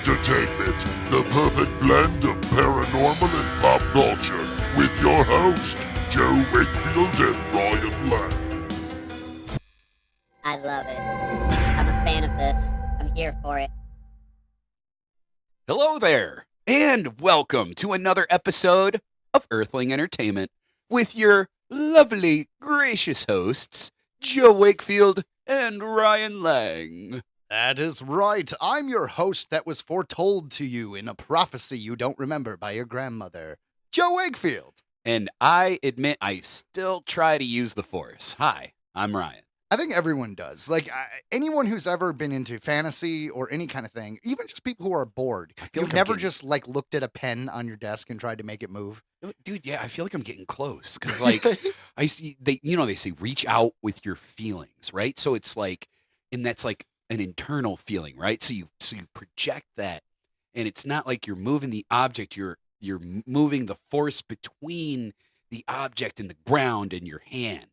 Entertainment, the perfect blend of paranormal and pop culture, with your host, Joe Wakefield and Ryan Lang. I love it. I'm a fan of this. I'm here for it. Hello there, and welcome to another episode of Earthling Entertainment with your lovely, gracious hosts, Joe Wakefield and Ryan Lang. That is right. I'm your host that was foretold to you in a prophecy you don't remember by your grandmother, Joe Wakefield. And I admit I still try to use the Force. Hi, I'm Ryan. I think everyone does. Like, anyone who's ever been into fantasy or any kind of thing, even just people who are bored, feel you've like I'm never getting- just, like, looked at a pen on your desk and tried to make it move. Dude, yeah, I feel like I'm getting close because, like, I see they say reach out with your feelings, right? So it's like, and that's like an internal feeling, right? So you project that, and it's not like you're moving the object, you're moving the force between the object and the ground in your hand,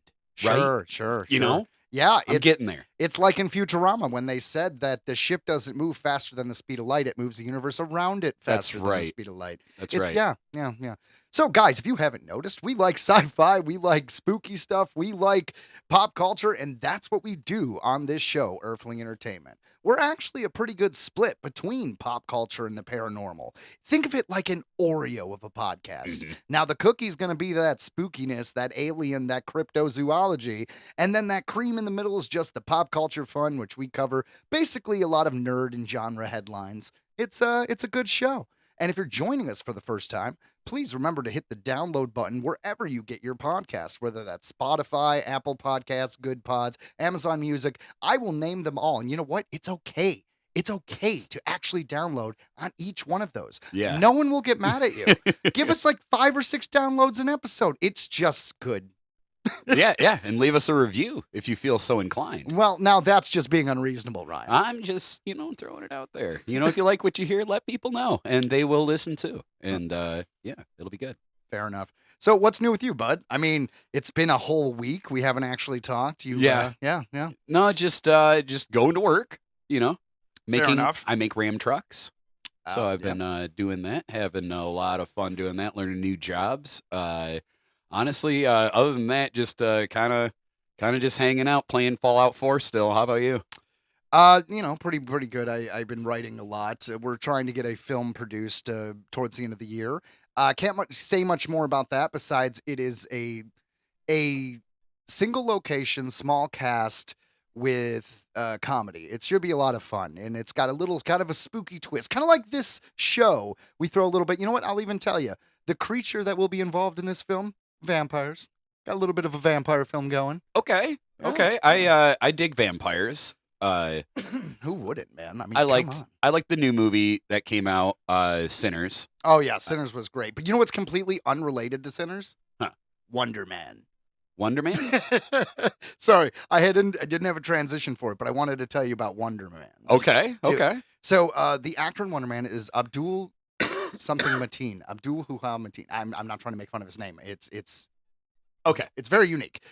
right? Sure. You know? Yeah, I'm getting there. it's like in Futurama when they said that the ship doesn't move faster than the speed of light. It moves the universe around it That's faster than the right. speed of light. That's It's, right. Yeah. So, guys, if you haven't noticed, we like sci-fi, we like spooky stuff, we like pop culture, and that's what we do on this show, Earthling Entertainment. We're actually a pretty good split between pop culture and the paranormal. Think of it like an Oreo of a podcast. Mhm. Now, the cookie's going to be that spookiness, that alien, that cryptozoology, and then that cream in the middle is just the pop culture fun, which we cover basically a lot of nerd and genre headlines. It's a good show. And if you're joining us for the first time, please remember to hit the download button wherever you get your podcasts, whether that's Spotify, Apple Podcasts, Good Pods, Amazon Music. I will name them all. And you know what? It's okay. It's okay to actually download on each one of those. Yeah. No one will get mad at you. Give us like 5 or 6 downloads an episode. It's just good. yeah, and leave us a review if you feel so inclined. Well, now that's just being unreasonable, Ryan. I'm just, throwing it out there. If you like what you hear, let people know, and they will listen too. And yeah, it'll be good. Fair enough. So what's new with you, bud? I mean, it's been a whole week. We haven't actually talked. Yeah. Yeah. No, just going to work. enough. I make Ram trucks, so I've yeah. been doing that, having a lot of fun doing that, learning new jobs. Honestly, other than that, just kind of just hanging out, playing Fallout 4 still. How about you? Pretty good. I've been writing a lot. We're trying to get a film produced towards the end of the year. Can't say much more about that besides it is a single location, small cast with comedy. It should be a lot of fun, and it's got a little kind of a spooky twist, kind of like this show. We throw a little bit. You know what? I'll even tell you the creature that will be involved in this film: vampires. Got a little bit of a vampire film going. Okay. Yeah. Okay. I dig vampires. Who wouldn't, man? I mean, I come on. liked the new movie that came out, Sinners. Oh yeah, Sinners was great. But you know what's completely unrelated to Sinners? Huh. Wonder Man. Wonder Man? Sorry, I didn't have a transition for it, but I wanted to tell you about Wonder Man. Okay. So the actor in Wonder Man is Abdul something Mateen. Abdul Huha Mateen. I'm not trying to make fun of his name. It's okay. It's very unique.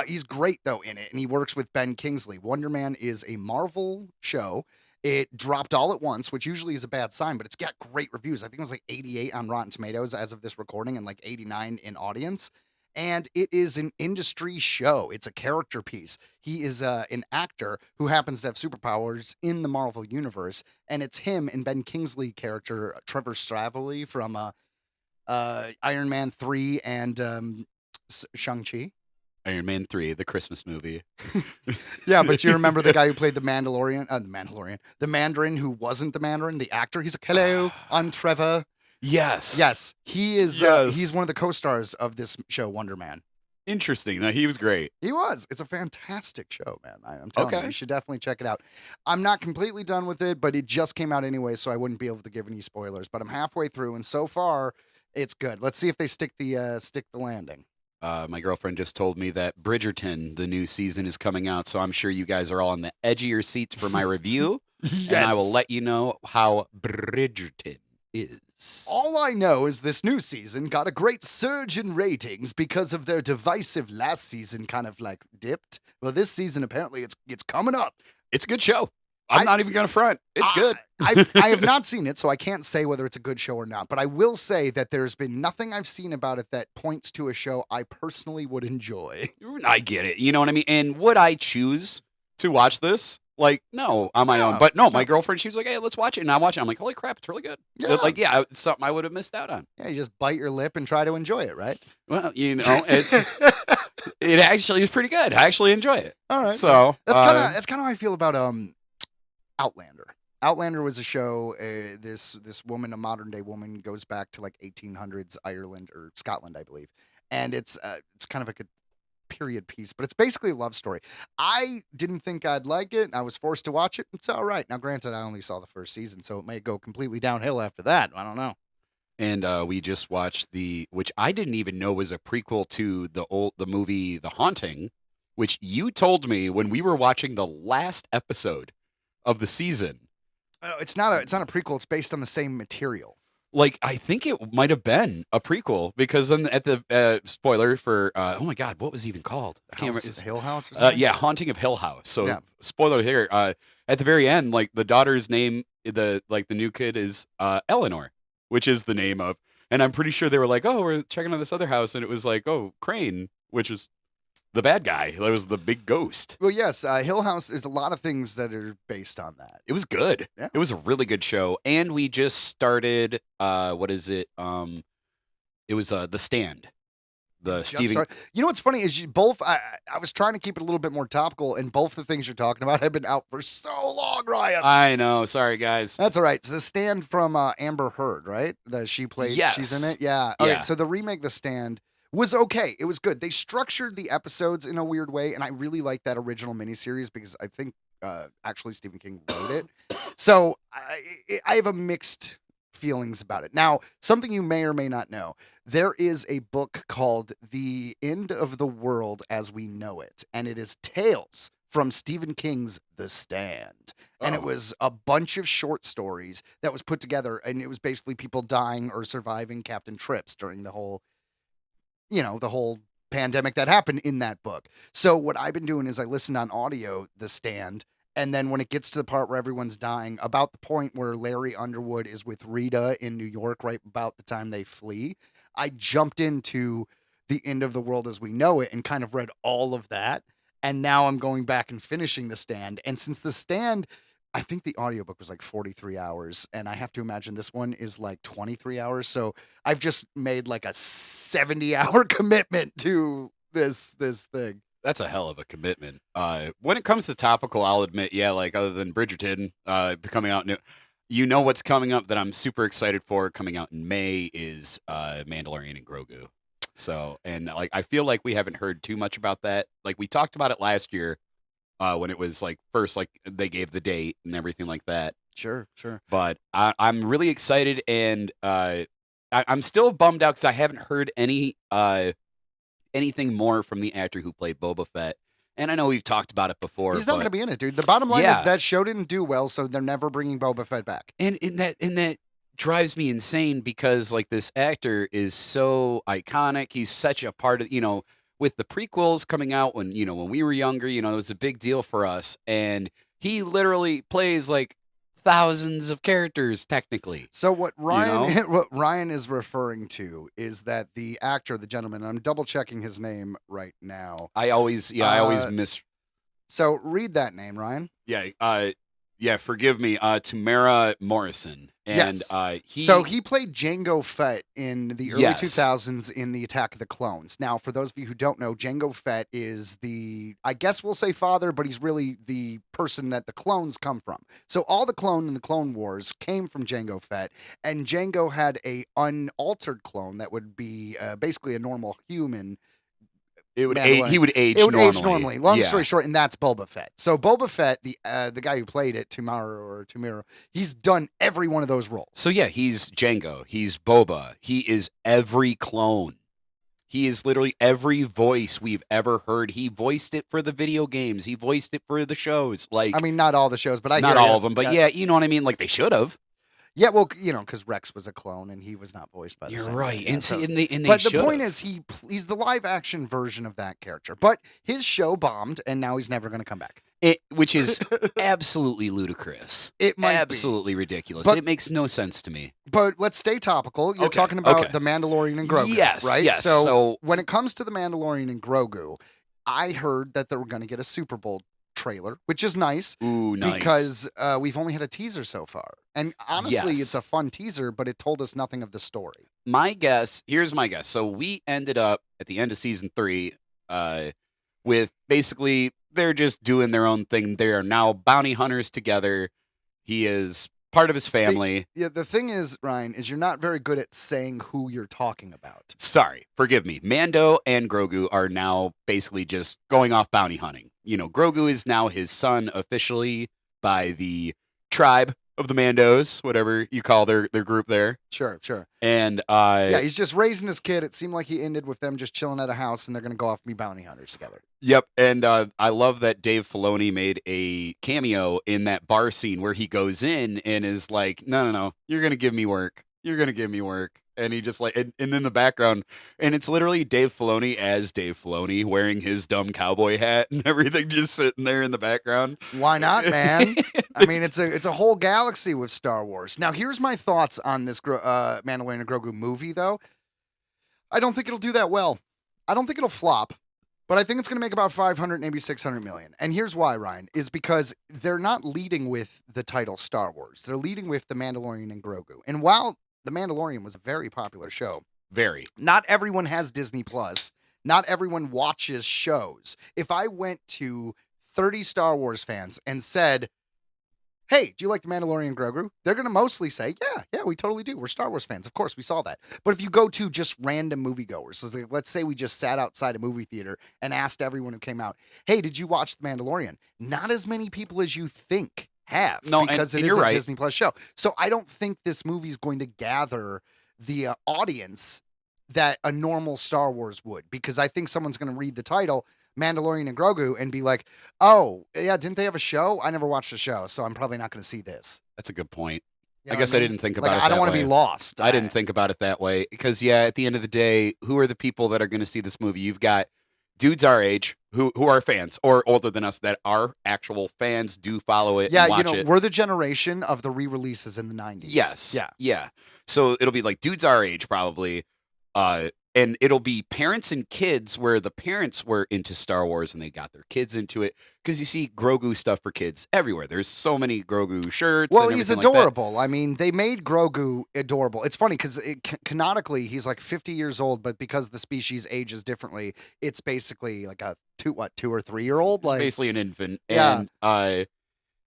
He's great though in it, and he works with Ben Kingsley. Wonder Man is a Marvel show. It dropped all at once, which usually is a bad sign, but it's got great reviews. I think it was like 88 on Rotten Tomatoes as of this recording, and like 89 in audience. And it is an industry show. It's a character piece. He is an actor who happens to have superpowers in the Marvel universe, and it's him and Ben Kingsley character Trevor Stravely from Iron Man 3 and Shang-Chi. Iron Man 3, the Christmas movie. Yeah, but you remember the guy who played the Mandarin who wasn't the Mandarin, the actor? He's like, hello, I'm Trevor. Yes. Yes, he is. Yes. He's one of the co-stars of this show, Wonder Man. Interesting. No, he was great. He was. It's a fantastic show, man. I'm telling you, Okay. you should definitely check it out. I'm not completely done with it, but it just came out anyway, so I wouldn't be able to give any spoilers. But I'm halfway through, and so far, it's good. Let's see if they stick the landing. My girlfriend just told me that Bridgerton, the new season, is coming out, so I'm sure you guys are all on the edge of your seats for my review, and I will let you know how Bridgerton is. All I know is this new season got a great surge in ratings because of their divisive last season kind of like dipped. Well, this season apparently it's coming up. It's a good show. I'm not even gonna front. It's good. I have not seen it, so I can't say whether it's a good show or not. But I will say that there's been nothing I've seen about it that points to a show I personally would enjoy. I get it. You know what I mean? And would I choose to watch this? Like, no, on my own. No, But no, my no. girlfriend, she was like, "Hey, let's watch it." And I watch it. I'm like, "Holy crap, it's really good." Yeah. Like, yeah, it's something I would have missed out on. Yeah, you just bite your lip and try to enjoy it, right? Well, you know, it actually is pretty good. I actually enjoy it. All right. So That's kind of how I feel about Outlander. Outlander was a show. This woman, a modern day woman, goes back to like 1800s Ireland or Scotland, I believe, and it's kind of like a period piece, but it's basically a love story. I didn't think I'd like it. I was forced to watch it. It's all right. Now, granted, I only saw the first season, so it may go completely downhill after that. I don't know. And we just watched which I didn't even know was a prequel to the movie The Haunting, which you told me when we were watching the last episode of the season. It's not a prequel. It's based on the same material. Like, I think it might have been a prequel because then at the spoiler for oh my god, what was it even called? I can't remember. Hill House or something? Yeah, Haunting of Hill House. So Yeah. spoiler here. At the very end, like the daughter's name, the new kid is Eleanor, which is the name of. And I'm pretty sure they were like, oh, we're checking on this other house, and it was like, oh, Crane, which is the bad guy. That was the big ghost. Well, yes, Hill House. There's a lot of things that are based on that. It was good. Yeah. It was a really good show. And we just started what is it? It was The Stand. The Stephen. You know what's funny is you both. I was trying to keep it a little bit more topical, and both the things you're talking about have been out for so long, Ryan. I know. Sorry, guys. That's all right. It's The Stand from Amber Heard, right? That she played. Yes. She's in it. Yeah. Okay. Yeah. So the remake, The Stand, was okay. It was good. They structured the episodes in a weird way, and I really like that original miniseries because I think actually Stephen King wrote it. So I have a mixed feelings about it. Now, something you may or may not know, there is a book called The End of the World as We Know It, and it is tales from Stephen King's The Stand. And it was a bunch of short stories that was put together, and it was basically people dying or surviving Captain Trips during the whole pandemic that happened in that book. So what I've been doing is I listen on audio, The Stand, and then when it gets to the part where everyone's dying, about the point where Larry Underwood is with Rita in New York, right about the time they flee, I jumped into The End of the World as We Know It and kind of read all of that. And now I'm going back and finishing The Stand. And since The Stand, I think the audiobook was like 43 hours, and I have to imagine this one is like 23 hours. So I've just made like a 70-hour commitment to this thing. That's a hell of a commitment. When it comes to topical, I'll admit, yeah, like other than Bridgerton coming out new, you know what's coming up that I'm super excited for coming out in May is Mandalorian and Grogu. So, and like I feel like we haven't heard too much about that. Like we talked about it last year when it was like first, like they gave the date and everything like that. Sure. But I'm really excited, and I'm still bummed out because I haven't heard anything more from the actor who played Boba Fett. And I know we've talked about it before. He's not going to be in it, dude. The bottom line is that show didn't do well, so they're never bringing Boba Fett back. And that drives me insane because like this actor is so iconic. He's such a part of, with the prequels coming out when we were younger, it was a big deal for us. And he literally plays like thousands of characters technically. So what Ryan is referring to is that the actor, the gentleman, and I'm double checking his name right now. I always miss. So read that name, Ryan. Yeah, forgive me. Tamara Morrison. And yes. He played Jango Fett in the early Yes. 2000s in the Attack of the Clones. Now, for those of you who don't know, Jango Fett is I guess we'll say father, but he's really the person that the clones come from. So all the clone in the Clone Wars came from Jango Fett, and Jango had a unaltered clone that would be basically a normal human. He would age normally. Long story short, and that's Boba Fett. So Boba Fett, the guy who played it, Tamara, he's done every one of those roles. So yeah, he's Jango. He's Boba. He is every clone. He is literally every voice we've ever heard. He voiced it for the video games. He voiced it for the shows. Like, I mean, not all the shows, but not all of them. But yeah, you know what I mean. Like they should have. Yeah, well, because Rex was a clone and he was not voiced by the You're same right. guy. And So- but the point is, he's the live action version of that character. But his show bombed, and now he's never going to come back. which is absolutely ludicrous. It might absolutely ridiculous. But- It makes no sense to me. But let's stay topical. You're Okay, talking about okay. the Mandalorian and Grogu, Yes, right? yes. So, So- when it comes to the Mandalorian and Grogu, I heard that they were going to get a Super Bowl trailer, which is nice. Ooh, nice. Because we've only had a teaser so far. And honestly, Yes. it's a fun teaser, but it told us nothing of the story. Here's my guess. So we ended up at the end of season 3 with basically they're just doing their own thing. They are now bounty hunters together. He is part of his family. Yeah, the thing is, Ryan, is you're not very good at saying who you're talking about. Sorry, forgive me. Mando and Grogu are now basically just going off bounty hunting. You know, Grogu is now his son officially by the tribe of the Mandos, whatever you call their group there. Sure. And Yeah, he's just raising his kid. It seemed like he ended with them just chilling at a house, and they're going to go off and be bounty hunters together. Yep, and I love that Dave Filoni made a cameo in that bar scene where he goes in and is like, no, you're going to give me work. You're going to give me work. And he just like, and in the background, and it's literally Dave Filoni as Dave Filoni wearing his dumb cowboy hat and everything just sitting there in the background. Why not, man? I mean, it's a whole galaxy with Star Wars. Now, here's my thoughts on this Mandalorian and Grogu movie, though. I don't think it'll do that well. I don't think it'll flop. But I think it's going to make about 500, maybe 600 million. And here's why, Ryan, is because they're not leading with the title Star Wars. They're leading with The Mandalorian and Grogu. And while The Mandalorian was a very popular show, Very. not everyone has Disney Plus. Not everyone watches shows. If I went to 30 Star Wars fans and said, hey, do you like The Mandalorian and Grogu? They're going to mostly say, yeah, we totally do. We're Star Wars fans. Of course, we saw that. But if you go to just random moviegoers, so let's say we just sat outside a movie theater and asked everyone who came out, hey, did you watch The Mandalorian? Not as many people as you think have. No, because and it is you're a right. Disney Plus show. So I don't think this movie is going to gather the audience that a normal Star Wars would, because I think someone's going to read the title Mandalorian and Grogu and be like, oh, yeah, didn't they have a show? I never watched the show, so I'm probably not going to see this. That's a good point. You I know guess what I didn't think Like, about it I don't that want to way. be lost. I didn't think about it that way because, yeah, at the end of the day, who are the people that are going to see this movie? You've got dudes our age who are fans or older than us that are actual fans, do follow it Yeah, and watch it. we're the generation of the re-releases in the 90s. Yes. Yeah. Yeah. So it'll be like dudes our age probably. And it'll be parents and kids where the parents were into Star Wars and they got their kids into it. Because you see Grogu stuff for kids everywhere. There's so many Grogu shirts. Well, and he's everything like that. adorable. I mean, they made Grogu adorable. It's funny because canonically he's like 50 years old, but because the species ages differently, it's basically like a 2 or 3 year old. It's Like, basically an infant. Yeah. And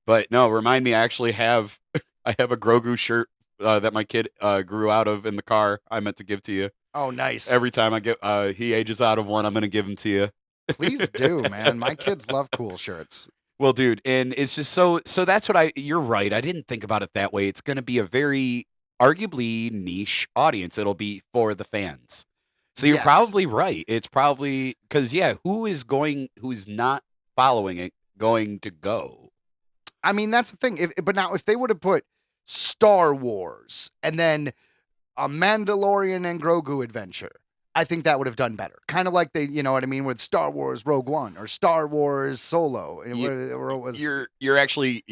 but no, remind me, I actually have I have a Grogu shirt that my kid grew out of in the car. I meant to give to you. oh, nice. Every time I get he ages out of one, I'm gonna give him to you. Please do, man. My kids love cool shirts. Well, dude, and it's just so that's what you're right. I didn't think about it that way. It's gonna be a very arguably niche audience. It'll be for the fans. So you're Yes. probably right. It's probably because who's not following it going to go? I mean, that's the thing. But now, if they would have put Star Wars and then a Mandalorian and Grogu adventure, I think that would have done better. Kind of like they, you know what I mean, with Star Wars Rogue One or Star Wars Solo. Where it was, You're actually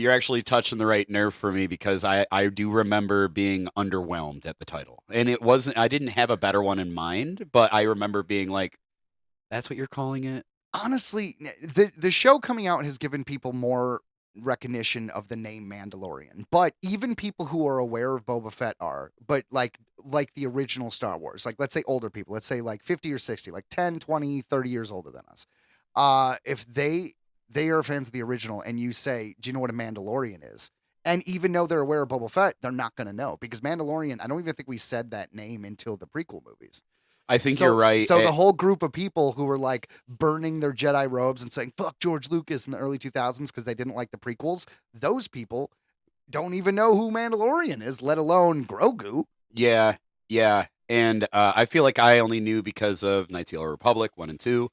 touching the right nerve for me because I do remember being underwhelmed at the title. And it wasn't I didn't have a better one in mind, but I remember being like, that's what you're calling it? honestly, the show coming out has given people more recognition of the name Mandalorian. But even people who are aware of Boba Fett are, but like the original Star Wars, like let's say older people, let's say like 50 or 60, like 10, 20, 30 years older than us. If they are fans of the original and you say, do you know what a Mandalorian is? And even though they're aware of Boba Fett, they're not going to know because Mandalorian, I don't even think we said that name until the prequel movies. I think So- you're right. So the whole group of people who were like burning their Jedi robes and saying "fuck George Lucas" in the early 2000s because they didn't like the prequels, those people don't even know who Mandalorian is, let alone Grogu. Yeah. And I feel like I only knew because of Knights of the Old Republic 1 and 2.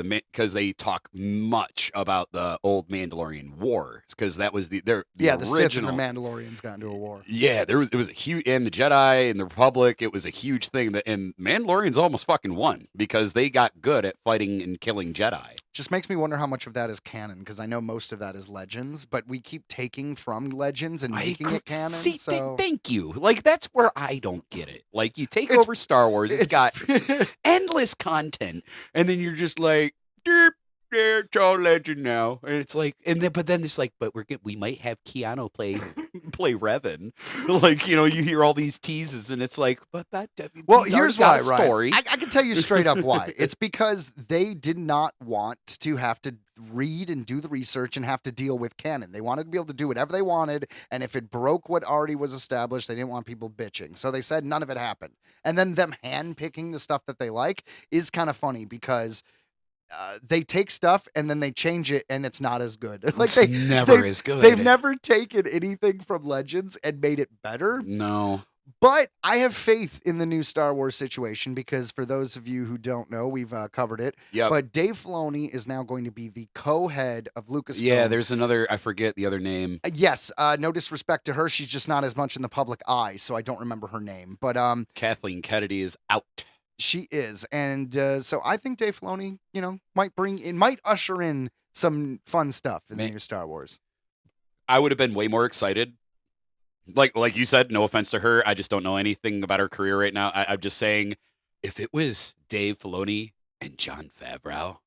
Because they talk much about the old Mandalorian Wars, because that was the Yeah, the Sith and original. the Mandalorians got into a war. Yeah, it was a huge, and the Jedi and the Republic, it was a huge thing. And Mandalorians almost fucking won because they got good at fighting and killing Jedi. just makes me wonder how much of that is canon, because I know most of that is Legends, but we keep taking from Legends and making it canon. See, So thank you. Like, that's where I don't get it. Like, you take It's- over Star Wars, it's got endless content, and then you're just like, derp, there, it's all legend now. And it's like, but then it's like, but we might have Keanu play Revan. Like, you hear all these teases, and it's like, but well, he's here's already why, got a Ryan. story. I can tell you straight up why. It's because they did not want to have to read and do the research and have to deal with canon. They wanted to be able to do whatever they wanted, and if it broke what already was established, they didn't want people bitching. So they said none of it happened. And then them handpicking the stuff that they like is kind of funny, because they take stuff and then they change it and it's not as good. Like It's never as good. They've never taken anything from Legends and made it better. No. But I have faith in the new Star Wars situation, because for those of you who don't know, we've covered it. Yeah. But Dave Filoni is now going to be the co-head of Lucasfilm. Yeah, there's another, I forget the other name. Yes, no disrespect to her. She's just not as much in the public eye, so I don't remember her name. But Kathleen Kennedy is out. she is. And so I think Dave Filoni, might usher in some fun stuff in the new Star Wars. I would have been way more excited. Like you said, no offense to her, I just don't know anything about her career right now. I'm just saying, if it was Dave Filoni and Jon Favreau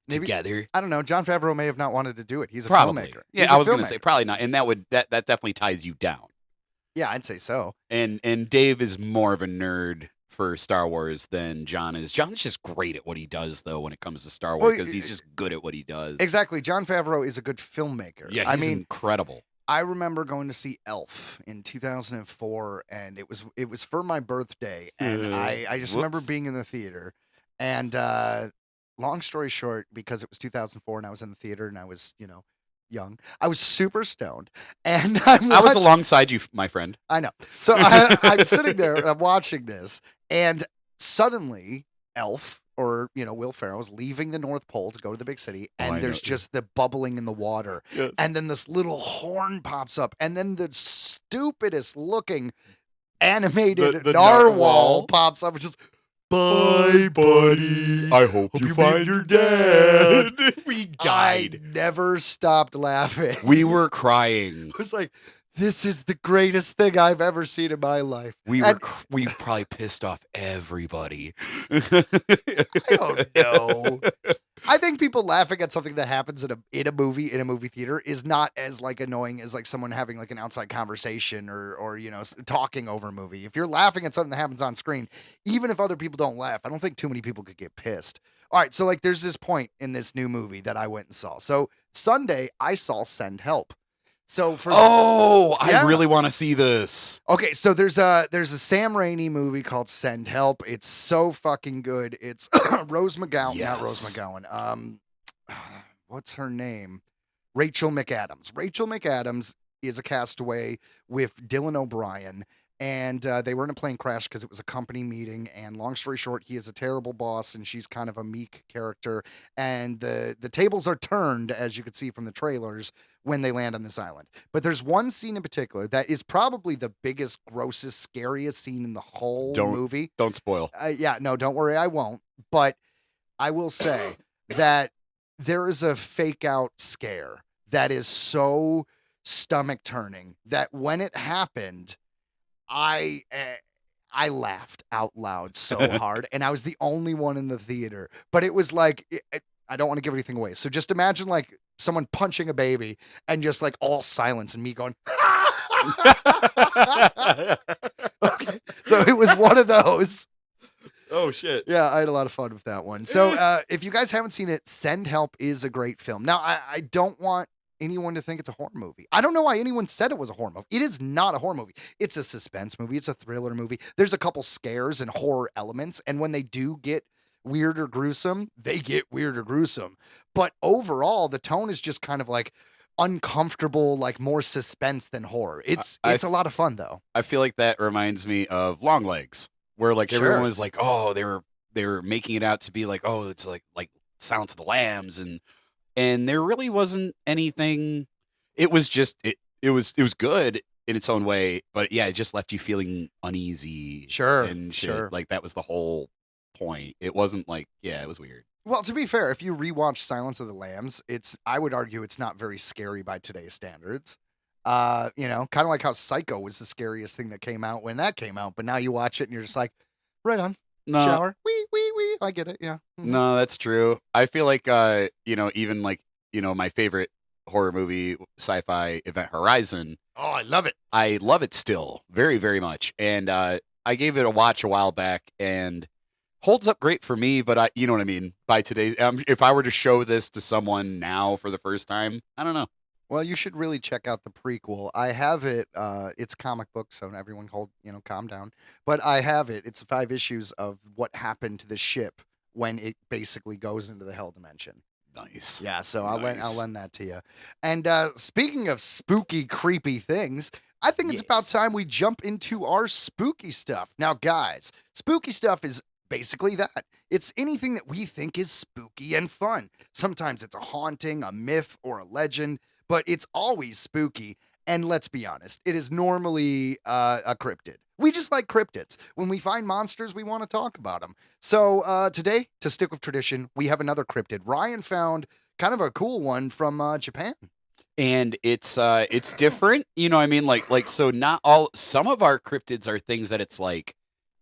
together, I don't know. Jon Favreau may have not wanted to do it. He's a probably. filmmaker. Yeah, He's I a was going to filmmaker. say probably not, and that definitely ties you down. Yeah, I'd say so. And Dave is more of a nerd for Star Wars than John is. John's just great at what he does, though, when it comes to Star Wars, because he's just good at what he does. Exactly. Jon Favreau is a good filmmaker. Yeah, he's incredible. I remember going to see Elf in 2004, and it was for my birthday, and I just remember being in the theater, and long story short, because it was 2004 and I was in the theater and I was young, I was super stoned, and I was alongside you, my friend. I know. So I'm sitting there and I'm watching this, and suddenly Elf, or Will Ferrell, is leaving the North Pole to go to the big city, and there's just the bubbling in the water, and then this little horn pops up, and then the stupidest looking animated the narwhal pops up, which is, bye, buddy. I hope you find your dad. We died. I never stopped laughing. We were crying. I was like, this is the greatest thing I've ever seen in my life. We probably pissed off everybody. I don't know. I think people laughing at something that happens in a movie theater is not as annoying as someone having an outside conversation or talking over a movie. If you're laughing at something that happens on screen, even if other people don't laugh, I don't think too many people could get pissed. All right, so there's this point in this new movie that I went and saw. So Sunday I saw Send Help. So I really want to see this. Okay, so there's a Sam Raimi movie called Send Help. It's so fucking good. It's Rose McGowan, not Rose McGowan. What's her name? Rachel McAdams. Rachel McAdams is a castaway with Dylan O'Brien, and they were in a plane crash because it was a company meeting. And long story short, he is a terrible boss, and she's kind of a meek character. And the tables are turned, as you could see from the trailers, when they land on this island. But there's one scene in particular that is probably the biggest, grossest, scariest scene in the whole movie. Don't spoil. Yeah, no, don't worry, I won't. But I will say that there is a fake out scare that is so stomach turning that when it happened, I laughed out loud so hard, and I was the only one in the theater. But it was I don't want to give anything away. So just imagine someone punching a baby and just all silence and me going, okay. So it was one of those. Oh shit. Yeah, I had a lot of fun with that one. So if you guys haven't seen it, Send Help is a great film. Now, I don't want anyone to think it's a horror movie. I don't know why anyone said it was a horror movie. It is not a horror movie. It's a suspense movie. It's a thriller movie. There's a couple scares and horror elements, and when they do get weird or gruesome, they get weird or gruesome. But overall, the tone is just kind of uncomfortable, more suspense than horror. It's a lot of fun though. I feel like that reminds me of Long Legs, where everyone was oh, they were making it out to be oh, it's like Silence of the Lambs, and there really wasn't anything. It was just it was good in its own way, but yeah, it just left you feeling uneasy. Sure, and shit. sure. That was the whole point. It wasn't like, yeah, it was weird. Well, to be fair, if you rewatch Silence of the Lambs, I would argue it's not very scary by today's standards. Kind of like how Psycho was the scariest thing that came out when that came out, but now you watch it and you're just like, right on, No, shower, wee, wee, wee. I get it, yeah. Mhm. no, that's true. I feel like, even like, my favorite horror movie, sci-fi Event Horizon, Oh, I love it. I love it still very, very much. And I gave it a watch a while back and holds up great for me, but you know what I mean? By today, if I were to show this to someone now for the first time, I don't know. Well, you should really check out the prequel. I have it. It's comic book, so everyone calm down. But I have it. It's 5 issues of what happened to the ship when it basically goes into the hell dimension. Nice. Yeah, so Nice. I'll lend that to you. And speaking of spooky, creepy things, I think it's about Yes. time we jump into our spooky stuff. Now, guys, spooky stuff is basically that. It's anything that we think is spooky and fun. Sometimes it's a haunting, a myth, or a legend, but it's always spooky. And let's be honest, it is normally a cryptid. We just like cryptids. When we find monsters, we want to talk about them. So today, to stick with tradition, we have another cryptid. Ryan found kind of a cool one from Japan. And it's different, you know what I mean? Like so not all some of our cryptids are things that it's like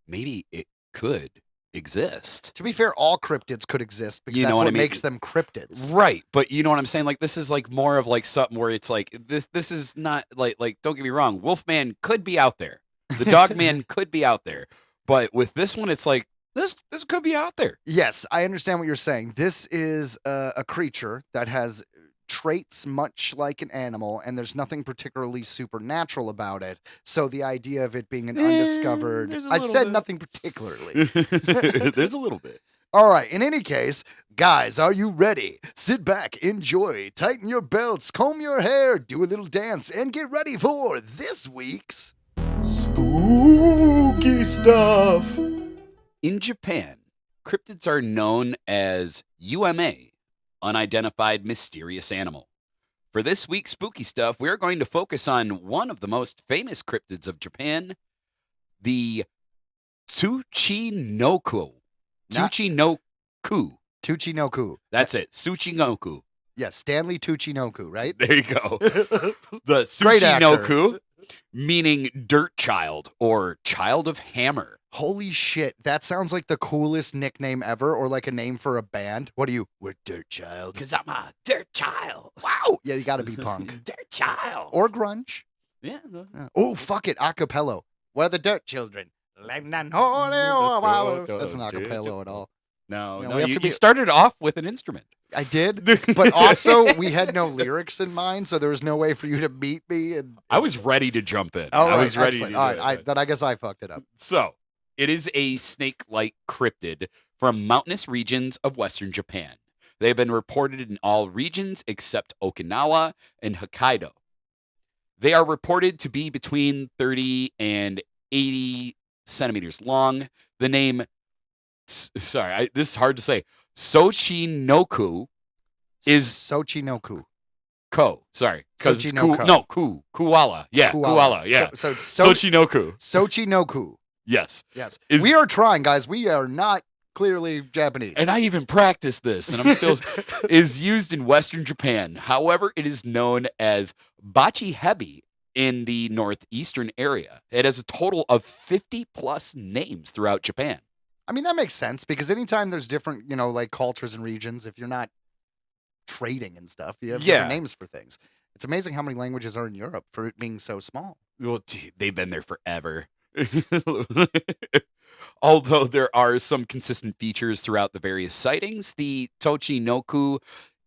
maybe it could exist. To be fair, all cryptids could exist because You know that's what what I mean? makes them cryptids. Right, but you know what I'm saying? Like this is like more of like something where it's like this is not like don't get me wrong, Wolfman could be out there. The Dogman could be out there. But with this one it's like this could be out there. Yes, I understand what you're saying. This is a creature that has traits much like an animal, and there's nothing particularly supernatural about it. So the idea of it being an undiscovered, there's a I little said bit. nothing particularly. There's a little bit. All right, in any case, guys, are you ready? Sit back, enjoy, tighten your belts, comb your hair, do a little dance, and get ready for this week's spooky stuff. In Japan, cryptids are known as UMA, unidentified mysterious animal. For this week's spooky stuff, we're going to focus on one of the most famous cryptids of Japan, the Tsuchinoko. Not- Tsuchinoku. Tsuchinoku. That's it. Tsuchinoku. Yes, Stanley Tsuchinoku, right? There you go. The Great actor. Tsuchinoku, meaning dirt child or child of hammer. Holy shit, that sounds like the coolest nickname ever, or like a name for a band. What are you? We're Dirt Child. Because I'm a dirt child. Wow. Yeah, you gotta be punk. Dirt child. Or grunge. Yeah. Oh, fuck it, acapella. We're the Dirt Children. That's not acapella at all. No, Yeah, no, we have you, to be- you started off with an instrument. I did, but also we had no lyrics in mind, so there was no way for you to beat me. And I was ready to jump in. all I right, was ready excellent. to do All it. right, then I guess I fucked it up. So, it is a snake-like cryptid from mountainous regions of western Japan. They have been reported in all regions except Okinawa and Hokkaido. They are reported to be between 30 and 80 centimeters long. The name, this is hard to say, Tsuchinoku is Tsuchinoku. Sorry, because it's Tsuchinoko. koala. Yeah, koala. Yeah, So it's Tsuchinoku. Tsuchinoku. Yes, Yes. Is- We are trying, guys. We are not clearly Japanese. and I even practiced this, and I'm still is used in Western Japan. However, it is known as bachihebi in the northeastern area. It has a total of 50 plus names throughout Japan. I mean, that makes sense because anytime there's different, like cultures and regions, if you're not trading and stuff, you have Yeah. different names for things. It's amazing how many languages are in Europe for it being so small. Well, they've been there forever. Although there are some consistent features throughout the various sightings, the Tsuchinoku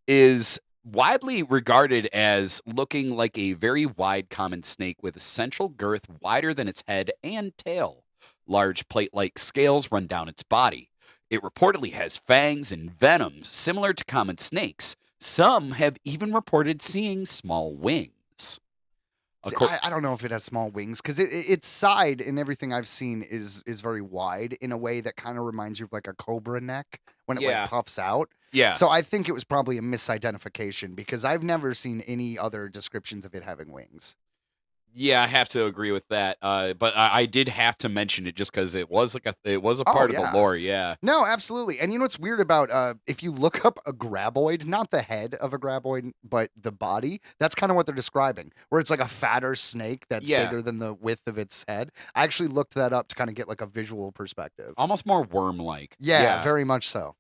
is widely regarded as looking like a very wide common snake with a central girth wider than its head and tail. Large plate-like scales run down its body. It reportedly has fangs and venoms similar to common snakes. Some have even reported seeing small wings. See, Acco- I don't know if it has small wings because its side in everything I've seen is very wide in a way that kind of reminds you of like a cobra neck when it Yeah. like puffs out. yeah. So I think it was probably a misidentification because I've never seen any other descriptions of it having wings. Yeah, I have to agree with that. But I did have to mention it just because it was a part of the yeah. lore. Yeah. No, absolutely. And you know what's weird about if you look up a graboid, not the head of a graboid, but the body, that's kind of what they're describing, where it's like a fatter snake that's Yeah. bigger than the width of its head. I actually looked that up to kind of get like a visual perspective. Almost more worm-like. Yeah, very much so.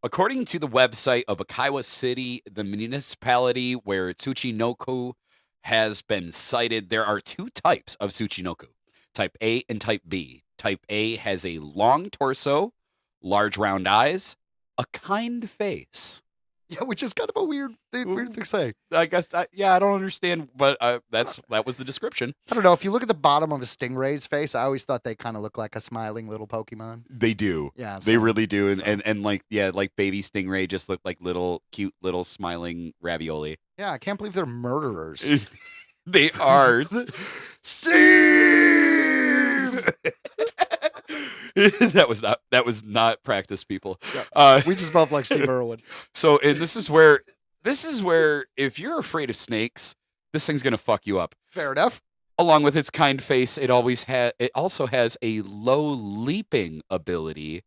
According to the website of Akiwa City, the municipality where Tsuchinoko has been cited, there are two types of Tsuchinoko, type A and type B. Type A has a long torso, large round eyes, a kind face. Yeah, which is kind of a weird thing to say. I guess, I don't understand, but that was the description. I don't know. If you look at the bottom of a stingray's face, I always thought they kind of look like a smiling little Pokemon. They do. Yeah, They so- really do. so- And like baby stingray just look like cute little smiling Yeah, I can't believe they're murderers. They are. Steve! that was not practice, people. Yeah. We just both like Steve Irwin. So, and this is where if you're afraid of snakes, this thing's gonna fuck you up. Fair enough. Along with its kind face, it also has a low leaping ability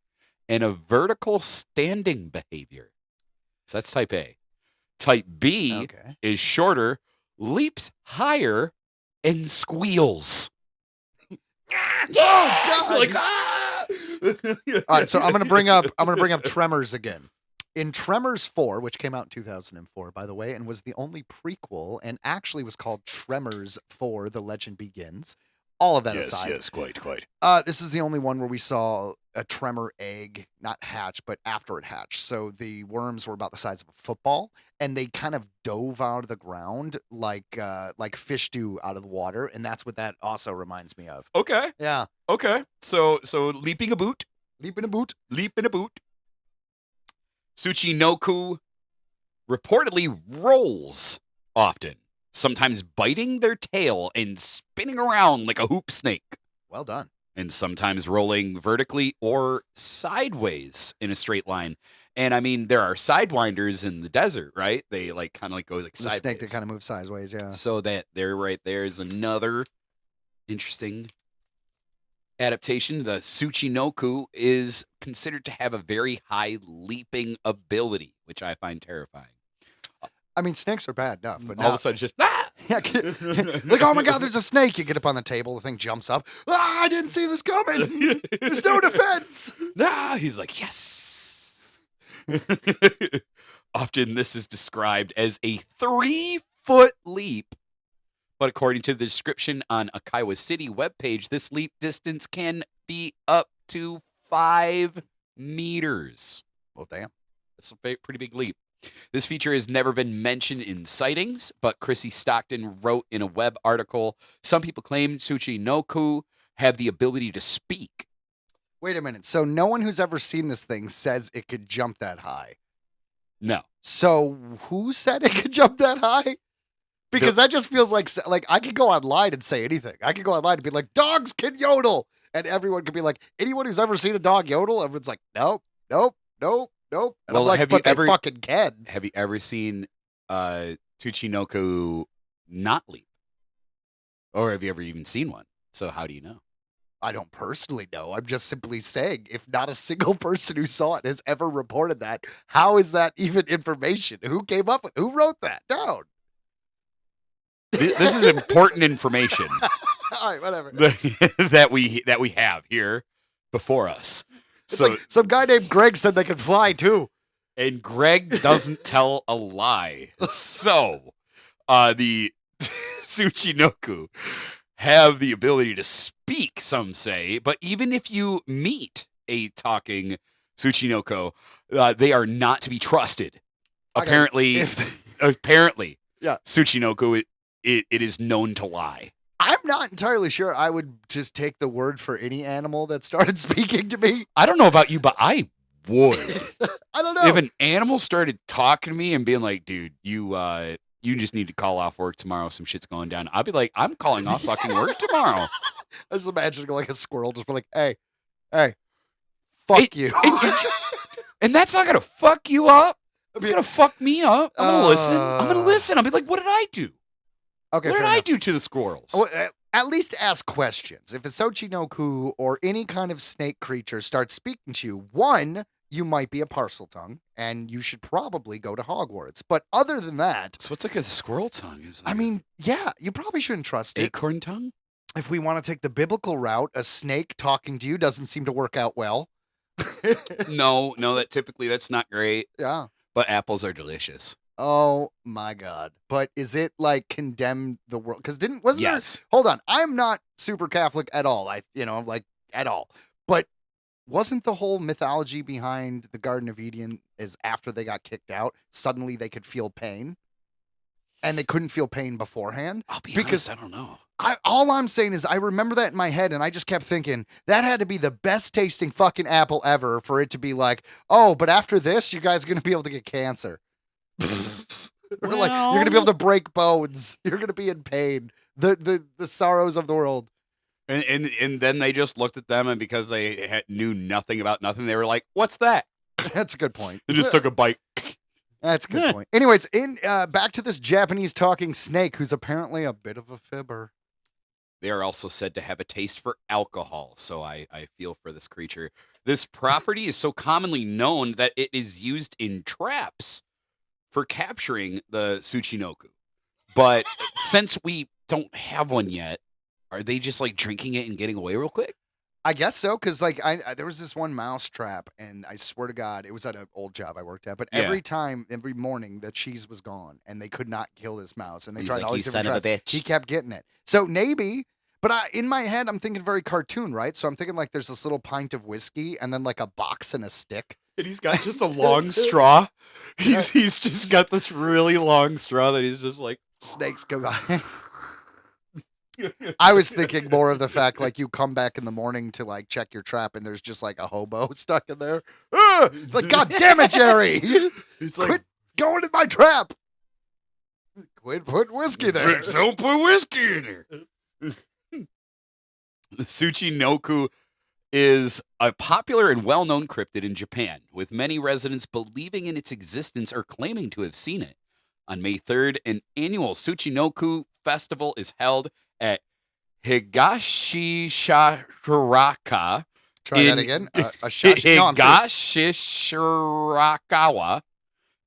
and a vertical standing behavior. So that's type A. Type B Okay. is shorter, leaps higher, and squeals. God. Like, ah! All right, so I'm gonna bring up Tremors again. In Tremors 4, which came out in 2004, by the way, and was the only prequel, and actually was called Tremors 4: The Legend Begins. All of that aside, quite. this is the only one where we saw a tremor egg not hatch, but after it hatched. So the worms were about the size of a football, and they kind of dove out of the ground like fish do out of the water, and that's what that also reminds me of. Okay. Yeah, So leaping a boot. leap in a boot. Tsuchinoko reportedly rolls often, sometimes biting their tail and spinning around like a hoop snake, Well done. and sometimes rolling vertically or sideways in a straight line. And I mean, there are sidewinders in the desert, right? They kind of go The sideways. snake that kind of moves sideways. Yeah. So that there, right there, is another interesting adaptation. The Tsuchinoko is considered to have a very high leaping ability, which I find terrifying. I mean, snakes are bad enough, but All of now, a sudden, just ah! yeah, like, oh my God, there's a snake. You get up on the table, the thing jumps up. Ah, I didn't see this coming. There's no defense. Ah, he's like, yes. Often this is described as a 3-foot leap, but according to the description on Akiwa City webpage, this leap distance can be up to 5 meters. Well, damn. That's a pretty big leap. This feature has never been mentioned in sightings, but Chrissy Stockton wrote in a web article, some people claim Tsuchinoko have the ability to speak. Wait a minute. So no one who's ever seen this thing says it could jump that high. No. So who said it could jump that high? Because that just feels like I could go online and say anything. I could go online and be like, dogs can yodel. And everyone could be like, anyone who's ever seen a dog yodel? Everyone's like, nope. And Well, I'm like, have you but they ever- fucking can. Have you ever seen Tsuchinoko not leap? Or have you ever even seen one? So how do you know? I don't personally know. I'm just simply saying, if not a single person who saw it has ever reported that, how is that even information? Who came up with? Who wrote that down? This is important information All right, whatever. that we have here before us. It's So like some guy named Greg said they could fly too. and Greg doesn't tell a lie. So the Tsuchinoko have the ability to speak, some say, but even if you meet a talking Tsuchinoko, they are not to be trusted. Okay, Apparently, apparently, Yeah. Tsuchinoko it is known to lie. I'm not entirely sure I would just take the word for any animal that started speaking to me. I don't know about you, but I would. I don't know. If an animal started talking to me and being like, dude, you just need to call off work tomorrow, some shit's going down, I'd be like, I'm calling off fucking work tomorrow. I was imagining like a squirrel just be like, hey, fuck you. And that's not gonna fuck you up. It's gonna fuck me up. I'm gonna listen. I'll be like, what did I do? Okay, What did fair I enough. do to the squirrels? Well, at least ask questions. If a Tsuchinoku or any kind of snake creature starts speaking to you, one, you might be a parcel tongue, and you should probably go to Hogwarts. But other than that, So what's like a squirrel tongue? Is I like mean, yeah, you probably shouldn't trust a it. acorn tongue? If we want to take the biblical route, a snake talking to you doesn't seem to work out well. No, that's not great. Yeah. But apples are delicious. Oh my God. But is it like condemn the world? Because wasn't there? Yes. Hold on. I'm not super Catholic at all. Like at all. But wasn't the whole mythology behind the Garden of Eden is after they got kicked out, suddenly they could feel pain? And they couldn't feel pain beforehand? I'll be Because honest, I don't know. all I'm saying is I remember that in my head, and I just kept thinking that had to be the best tasting fucking apple ever for it to be like, oh, but after this, you guys are gonna be able to get cancer. Or like you're gonna be able to break bones. You're gonna be in pain. The sorrows of the world. And then they just looked at them, and because they knew nothing about nothing, they were like, "What's that?" That's a good point. They just took a bite. That's a good point. Anyways, back to this Japanese talking snake who's apparently a bit of a fibber. They are also said to have a taste for alcohol, so I feel for this creature. This property is so commonly known that it is used in traps for capturing the Tsuchinoku. But since we don't have one yet, are they just like drinking it and getting away real quick? I guess so, because like there was this one mouse trap, and I swear to God, it was at an old job I worked at. But Yeah. every morning, the cheese was gone, and they could not kill this mouse, and they He's tried like, all "You these different son of a traps. bitch." He kept getting it. So maybe, but in my head, I'm thinking very cartoon, right? So I'm thinking like there's this little pint of whiskey, and then like a box and a stick. And he's got just a long straw. He's just got this really long straw that he's just like, Snakes go by. I was thinking more of the fact like you come back in the morning to like check your trap, and there's just like a hobo stuck in there. Ah! Like, God damn it, Jerry! It's Quit going in my trap. Quit putting whiskey there. Don't put whiskey in there. The Tsuchinoku is a popular and well-known cryptid in Japan, with many residents believing in its existence or claiming to have seen it. On May 3rd, an annual Tsuchinoku festival is held at Higashishirakawa. Try that again. Higashishirakawa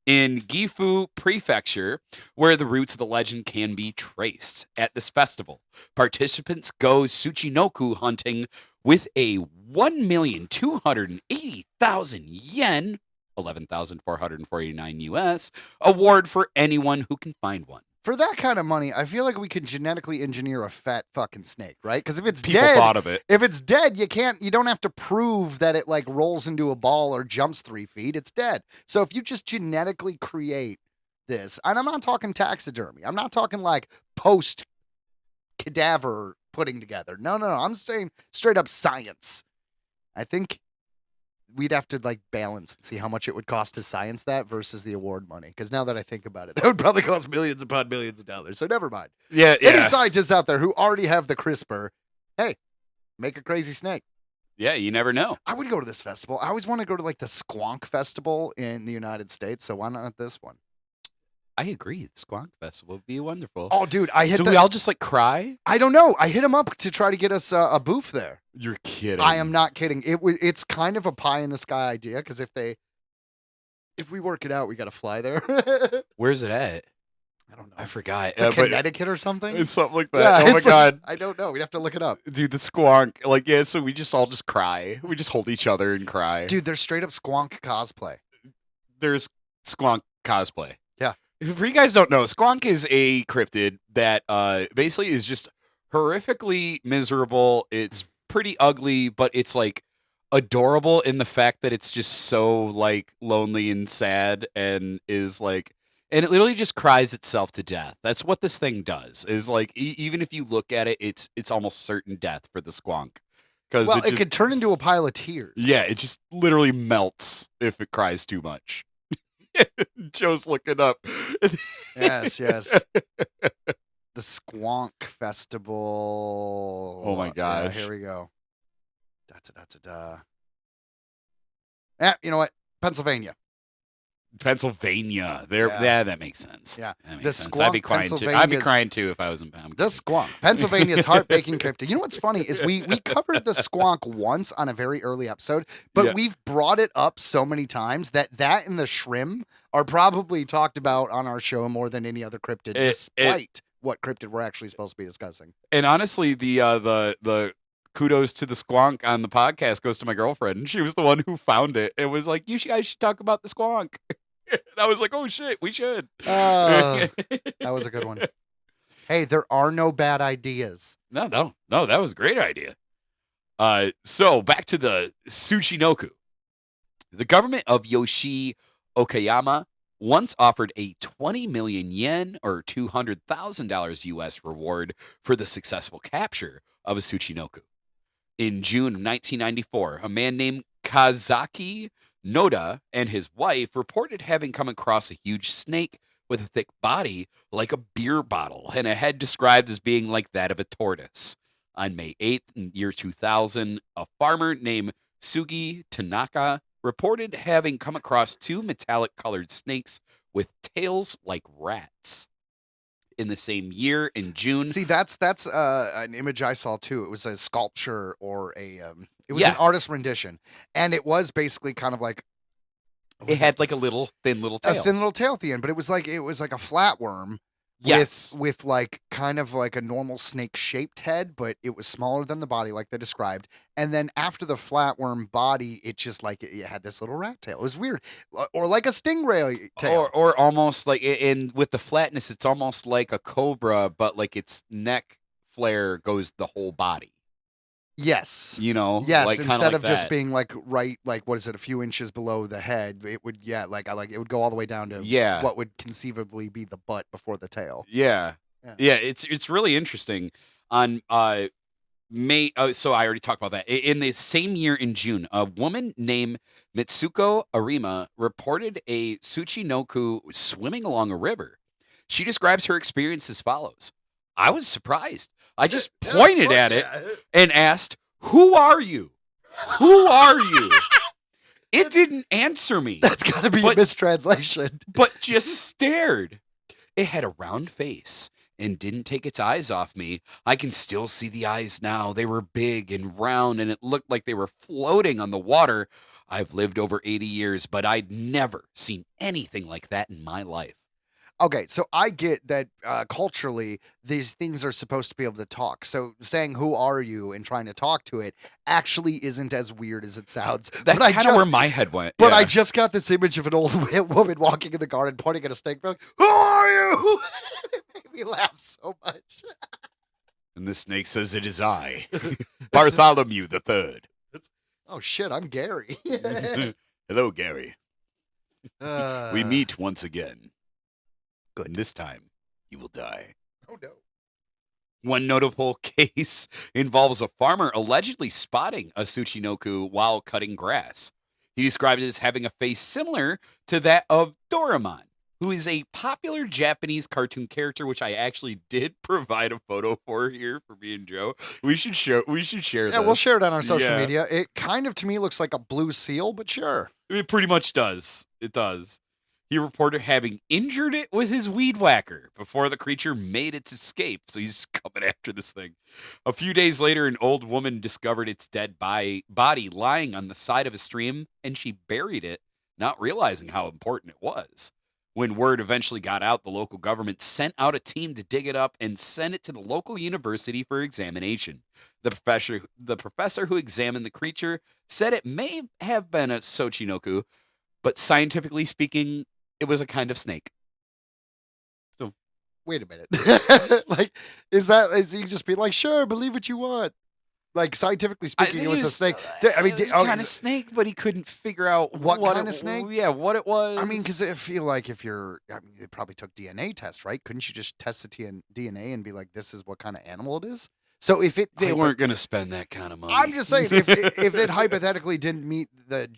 in Gifu Prefecture, where the roots of the legend can be traced. At this festival, participants go Tsuchinoku hunting with a 1,280,000 yen, 11,449 US, award for anyone who can find one. For that kind of money, I feel like we could genetically engineer a fat fucking snake, right? Because if it's People dead, thought of it. if it's dead, you don't have to prove that it like rolls into a ball or jumps 3 feet. It's dead. So if you just genetically create this, and I'm not talking taxidermy, I'm not talking like post cadaver putting together. No. I'm saying straight up science. I think we'd have to like balance and see how much it would cost to science that versus the award money. Because now that I think about it, that would probably cost millions upon millions of dollars. So never mind. Yeah. Any scientists out there who already have the CRISPR, hey, make a crazy snake. Yeah, you never know. I would go to this festival. I always want to go to like the Squonk Festival in the United States. So why not this one? I agree. The Squonk Festival would be wonderful. Oh, dude, so we all just like cry? I don't know. I hit him up to try to get us a booth there. You're kidding. I am not kidding. It's kind of a pie in the sky idea because if we work it out, we got to fly there. Where's it at? I don't know. I forgot. It's like Connecticut or something. It's something like that. Yeah, Oh my God. I don't know. We'd have to look it up. Dude, the Squonk. Like, yeah, so we just all just cry. We just hold each other and cry. Dude, there's straight up Squonk cosplay. There's Squonk cosplay. Yeah. For you guys don't know, Squonk is a cryptid that basically is just horrifically miserable. It's pretty ugly, but it's like adorable in the fact that it's just so like lonely and sad and is like, and it literally just cries itself to death. That's what this thing does. Is like even if you look at it, it's almost certain death for the Squonk. Because it could turn into a pile of tears. Yeah, it just literally melts if it cries too much. Joe's looking up. Yes. The Squonk Festival. Oh my gosh. Yeah, here we go. Yeah, you know what? Pennsylvania. Pennsylvania. Yeah. That makes sense. Yeah. That makes The sense. I'd be squonk, crying too. I'd be Pennsylvania's- crying too if I was in Pennsylvania. The squonk, Pennsylvania's heartbreaking cryptid. You know what's funny is we covered the squonk once on a very early episode, but Yeah. we've brought it up so many times that and the shrimp are probably talked about on our show more than any other cryptid, despite what cryptid we're actually supposed to be discussing. And honestly, the kudos to the squonk on the podcast goes to my girlfriend. She was the one who found it. It was like, you guys should talk about the squonk. And I was like, oh shit, we should. That was a good one. Hey, there are no bad ideas. No, that was a great idea. So back to the Tsuchinoko. The government of Yoshi Okayama once offered a 20 million yen or $200,000 US reward for the successful capture of a Tsuchinoko. In June of 1994, a man named Kazaki Noda and his wife reported having come across a huge snake with a thick body like a beer bottle and a head described as being like that of a tortoise. On May 8th, in year 2000, a farmer named Sugi Tanaka reported having come across two metallic-colored snakes with tails like rats. In the same year, in June... See, that's an image I saw too. It was a sculpture or it was Yeah. an artist rendition, and it was basically kind of like It had like a thin little tail. a thin little tail at the end, but it was like a flatworm Yes. with like kind of like a normal snake shaped head, but it was smaller than the body like they described. And then after the flatworm body, it just like it had this little rat tail. It was weird, or like a stingray tail. Or almost like, in with the flatness, it's almost like a cobra, but like its neck flare goes the whole body. Yes. You know? Yes, Like, kinda instead like of just that. being like what is it, a few inches below the head, it would it would go all the way down to Yeah. what would conceivably be the butt before the tail. Yeah. Yeah. Yeah, it's really interesting. On May, so I already talked about that. In the same year in June, a woman named Mitsuko Arima reported a Tsuchinoko swimming along a river. She describes her experience as follows. I was surprised. I just pointed at it and asked, "Who are you? Who are you?" It didn't answer me, That's got to be a But- mistranslation. but just stared. It had a round face and didn't take its eyes off me. I can still see the eyes now. They were big and round, and it looked like they were floating on the water. I've lived over 80 years, but I'd never seen anything like that in my life. Okay, so I get that culturally these things are supposed to be able to talk. So saying "Who are you?" and trying to talk to it actually isn't as weird as it sounds. That's But I kind of where just- my head went. But I yeah. just got this image of an old woman walking in the garden, pointing at a snake, being like, "Who are you?" It made me laugh so much. And the snake says, "It is I, Bartholomew the Third." Oh shit, I'm Gary. Hello, Gary. We Uh, meet once again. Good. And this time, you will die. Oh no. One notable case involves a farmer allegedly spotting a Tsuchinoko while cutting grass. He described it as having a face similar to that of Doraemon, who is a popular Japanese cartoon character, which I actually did provide a photo for here for me and Joe. We should share Yeah, we'll this. share it on our social Yeah. media. It kind of to me looks like a blue seal, but sure. It pretty much does. It does. He reported having injured it with his weed whacker before the creature made its escape. So he's coming after this thing. A few days later, an old woman discovered its dead body lying on the side of a stream, and she buried it, not realizing how important it was. When word eventually got out, the local government sent out a team to dig it up and send it to the local university for examination. The professor who examined the creature said it may have been a Tsuchinoko, but scientifically speaking, it was a kind of snake. Wait a minute. Like, is he just being like, sure, believe what you want? Like, scientifically speaking, it was a snake. I mean, it was okay, kind of snake, but he couldn't figure out What kind it- of snake? Yeah, what it was. I mean, because I feel like I mean, they probably took DNA tests, right? Couldn't you just test the DNA and be like, this is what kind of animal it is? So if it They weren't going to spend that kind of money. I'm just saying, if it hypothetically didn't meet the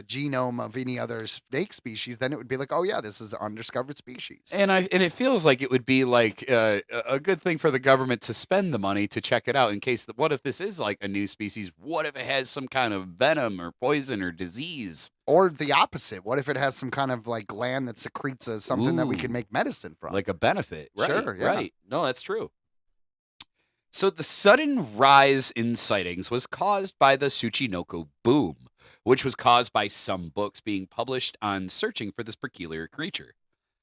genome of any other snake species, then it would be like, oh yeah, this is an undiscovered species. And it feels like it would be like a good thing for the government to spend the money to check it out in case what if this is like a new species? What if it has some kind of venom or poison or disease? Or the opposite. What if it has some kind of like gland that secretes something that we can make medicine from? Like a benefit. Right, Sure, yeah. Right. No, that's true. So the sudden rise in sightings was caused by the Tsuchinoko boom, which was caused by some books being published on searching for this peculiar creature.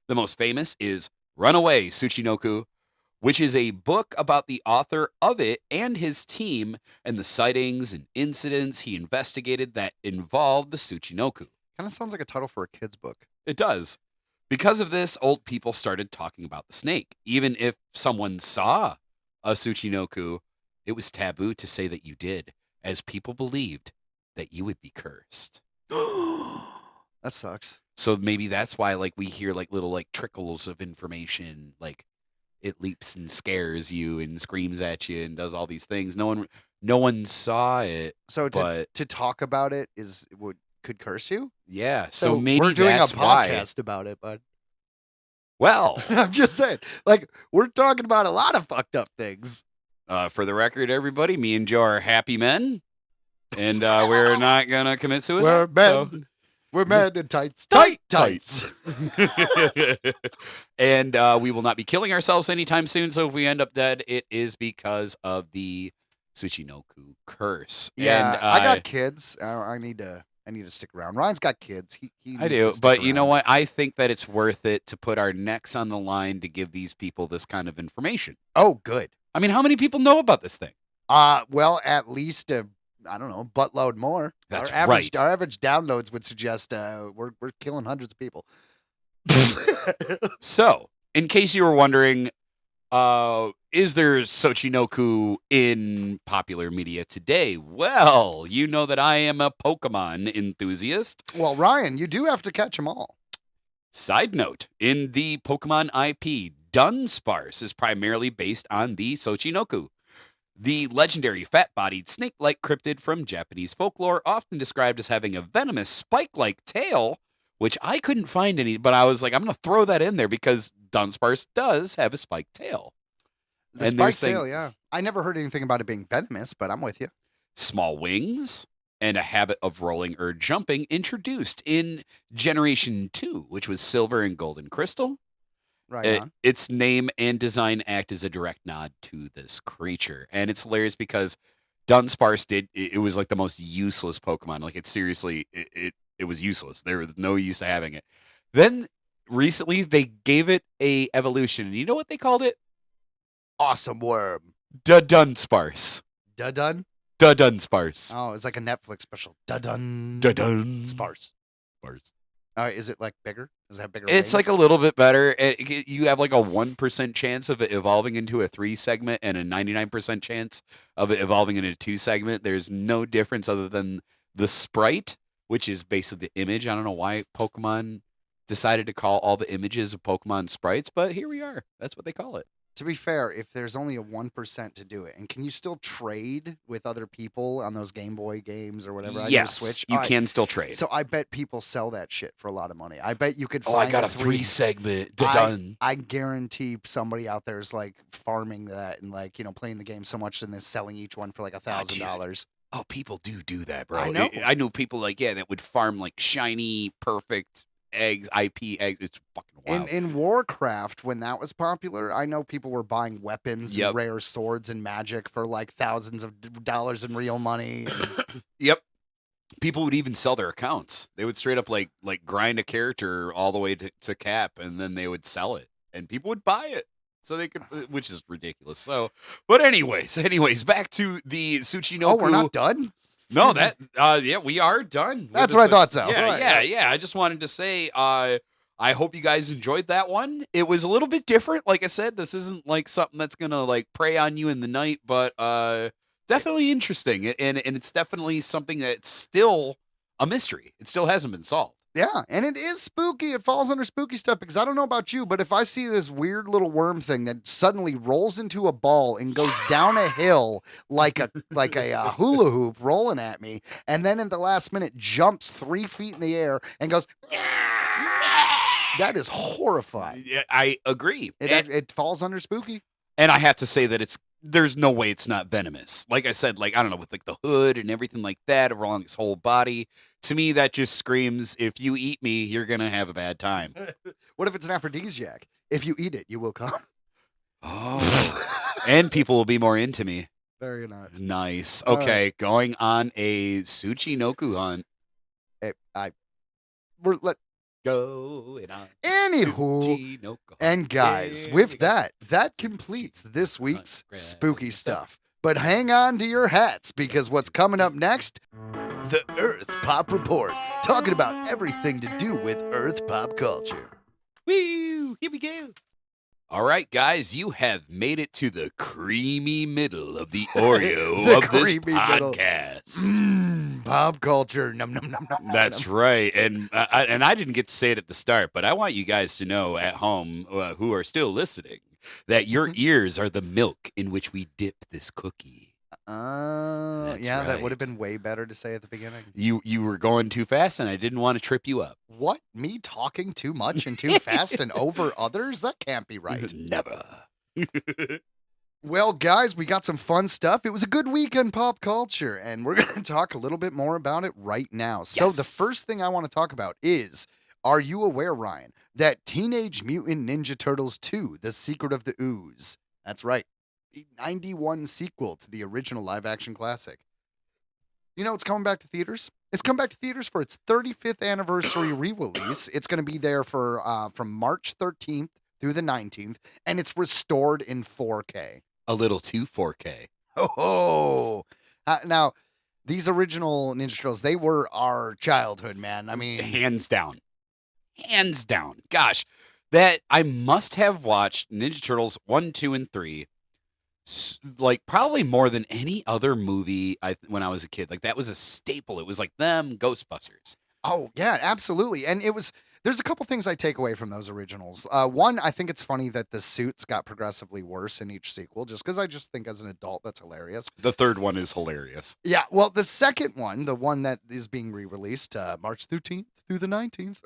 The most famous is Runaway Tsuchinoko, which is a book about the author of it and his team and the sightings and incidents he investigated that involved the Tsuchinoko. Kind of sounds like a title for a kid's book. It does. Because of this, old people started talking about the snake. Even if someone saw a Tsuchinoko, it was taboo to say that you did, as people believed that you would be cursed. That sucks. So maybe that's why like we hear like little like trickles of information, like it leaps and scares you and screams at you and does all these things. No one saw it. So but to talk about it could curse you? Yeah. So maybe we're doing that's a why. podcast about it, bud. Well, I'm just saying, like, we're talking about a lot of fucked up things. For the record, everybody, me and Joe are happy men, and we're not gonna commit suicide. We're men. We're men in tights. Tights. And we will not be killing ourselves anytime soon. So if we end up dead, it is because of the Tsuchinoko curse. Yeah, and, I got kids. I need to stick around. Ryan's got kids. He I needs do, to stick but you know around. what? I think that it's worth it to put our necks on the line to give these people this kind of information. Oh, good. I mean, how many people know about this thing? Well, at least I don't know, buttload more. That's Our right. average downloads would suggest we're killing hundreds of people. So, in case you were wondering, is there Tsuchinoko in popular media today? Well, you know that I am a Pokemon enthusiast. Well, Ryan, you do have to catch them all. Side note, in the Pokemon IP, Dunsparce is primarily based on the Tsuchinoko, the legendary fat-bodied snake-like cryptid from Japanese folklore, often described as having a venomous spike-like tail, which I couldn't find any, but I was like, I'm going to throw that in there because Dunsparce does have a spiked tail. The And they're spiked saying- tail, yeah. I never heard anything about it being venomous, but I'm with you. Small wings, and a habit of rolling or jumping introduced in Generation 2, which was Silver and Golden Crystal. Right on. Its name and design act as a direct nod to this creature. And it's hilarious because Dunsparce it was like the most useless Pokemon. Like it seriously, it was useless. There was no use to having it. Then recently they gave it a evolution. And you know what they called it? Awesome worm. Dunsparce. Dun. Dunsparce. Oh, it's like a Netflix special. Dun. Dunsparce. Sparse. Sparse. Is it like bigger? Does it have bigger It's like a wings? little bit better. You have like a 1% chance of it evolving into a 3 segment and a 99% chance of it evolving into a 2 segment. There's no difference other than the sprite, which is basically the image. I don't know why Pokemon decided to call all the images of Pokemon sprites, but here we are. That's what they call it. To be fair, if there's only a 1% to do it, and can you still trade with other people on those Game Boy games or whatever? Yes, Switch? you All right. can still trade. So I bet people sell that shit for a lot of money. I bet you could I find got a 3 segment. Done. I guarantee somebody out there is like farming that and like, playing the game so much and then selling each one for like $1,000. Oh, people do that, bro. I know. I know people like that would farm like shiny, perfect eggs, IP eggs. It's fucking wild. In Warcraft, when that was popular, I know people were buying weapons Yep. and rare swords and magic for like thousands of dollars in real money. And Yep. People would even sell their accounts. They would straight up like grind a character all the way to cap, and then they would sell it, and people would buy it. So they could, which is ridiculous. So, but anyways, back to the Tsuchinoko. oh, we're not done? No, that yeah, we are done. with That's the what I Tsuch- thought so. Yeah, Right, yeah. I just wanted to say, I hope you guys enjoyed that one. It was a little bit different. Like I said, this isn't like something that's gonna like prey on you in the night, but definitely interesting, and it's definitely something that's still a mystery. It still hasn't been solved. Yeah, and it is spooky. It falls under spooky stuff because I don't know about you, but if I see this weird little worm thing that suddenly rolls into a ball and goes down a hill like a hula hoop rolling at me, and then in the last minute jumps 3 feet in the air and goes, that is horrifying. Yeah, I agree. It falls under spooky. And I have to say that there's no way it's not venomous. Like I said, like, I don't know, with like the hood and everything like that along his whole body. To me, that just screams, if you eat me, you're going to have a bad time. What if it's an aphrodisiac? If you eat it, you will come. Oh. And people will be more into me. Very nice. Nice. All Okay, right. going on a Tsuchinoko hunt. Going on. Anywho, Tsuchinoko. and guys, Here with we go. that completes this week's Grab spooky your stuff. But hang on to your hats because what's coming up next? The Earth Pop Report, talking about everything to do with Earth pop culture. Woo! Here we go. All right, guys, you have made it to the creamy middle of the Oreo The of this creamy middle. podcast. Pop culture. Num num num num. That's right, and I didn't get to say it at the start, but I want you guys to know at home who are still listening that your ears are the milk in which we dip this cookie. That's Yeah, that right. would have been way better to say at the beginning. You were going too fast, and I didn't want to trip you up. What? Me talking too much and too fast and over others? That can't be right. Never. Well, guys, we got some fun stuff. It was a good week in pop culture, and we're going to talk a little bit more about it right now. So, the first thing I want to talk about is, are you aware, Ryan, that Teenage Mutant Ninja Turtles 2, The Secret of the Ooze, that's right, the 91 sequel to the original live-action classic. You know, it's coming back to theaters. It's come back to theaters for its 35th anniversary re-release. It's going to be there for from March 13th through the 19th, and it's restored in 4K. A little too 4K. Oh, now these original Ninja Turtles, they were our childhood, man. I mean, Hands down. Hands down. Gosh, that I must have watched Ninja Turtles 1, 2, and 3 like probably more than any other movie when I was a kid. Like that was a staple. It was like them, Ghostbusters. oh yeah, absolutely. And there's a couple things I take away from those originals. One, I think it's funny that the suits got progressively worse in each sequel, just because I just think as an adult that's hilarious. The third one is hilarious. Yeah, well, the second one, the one that is being re-released March 13th through the 19th,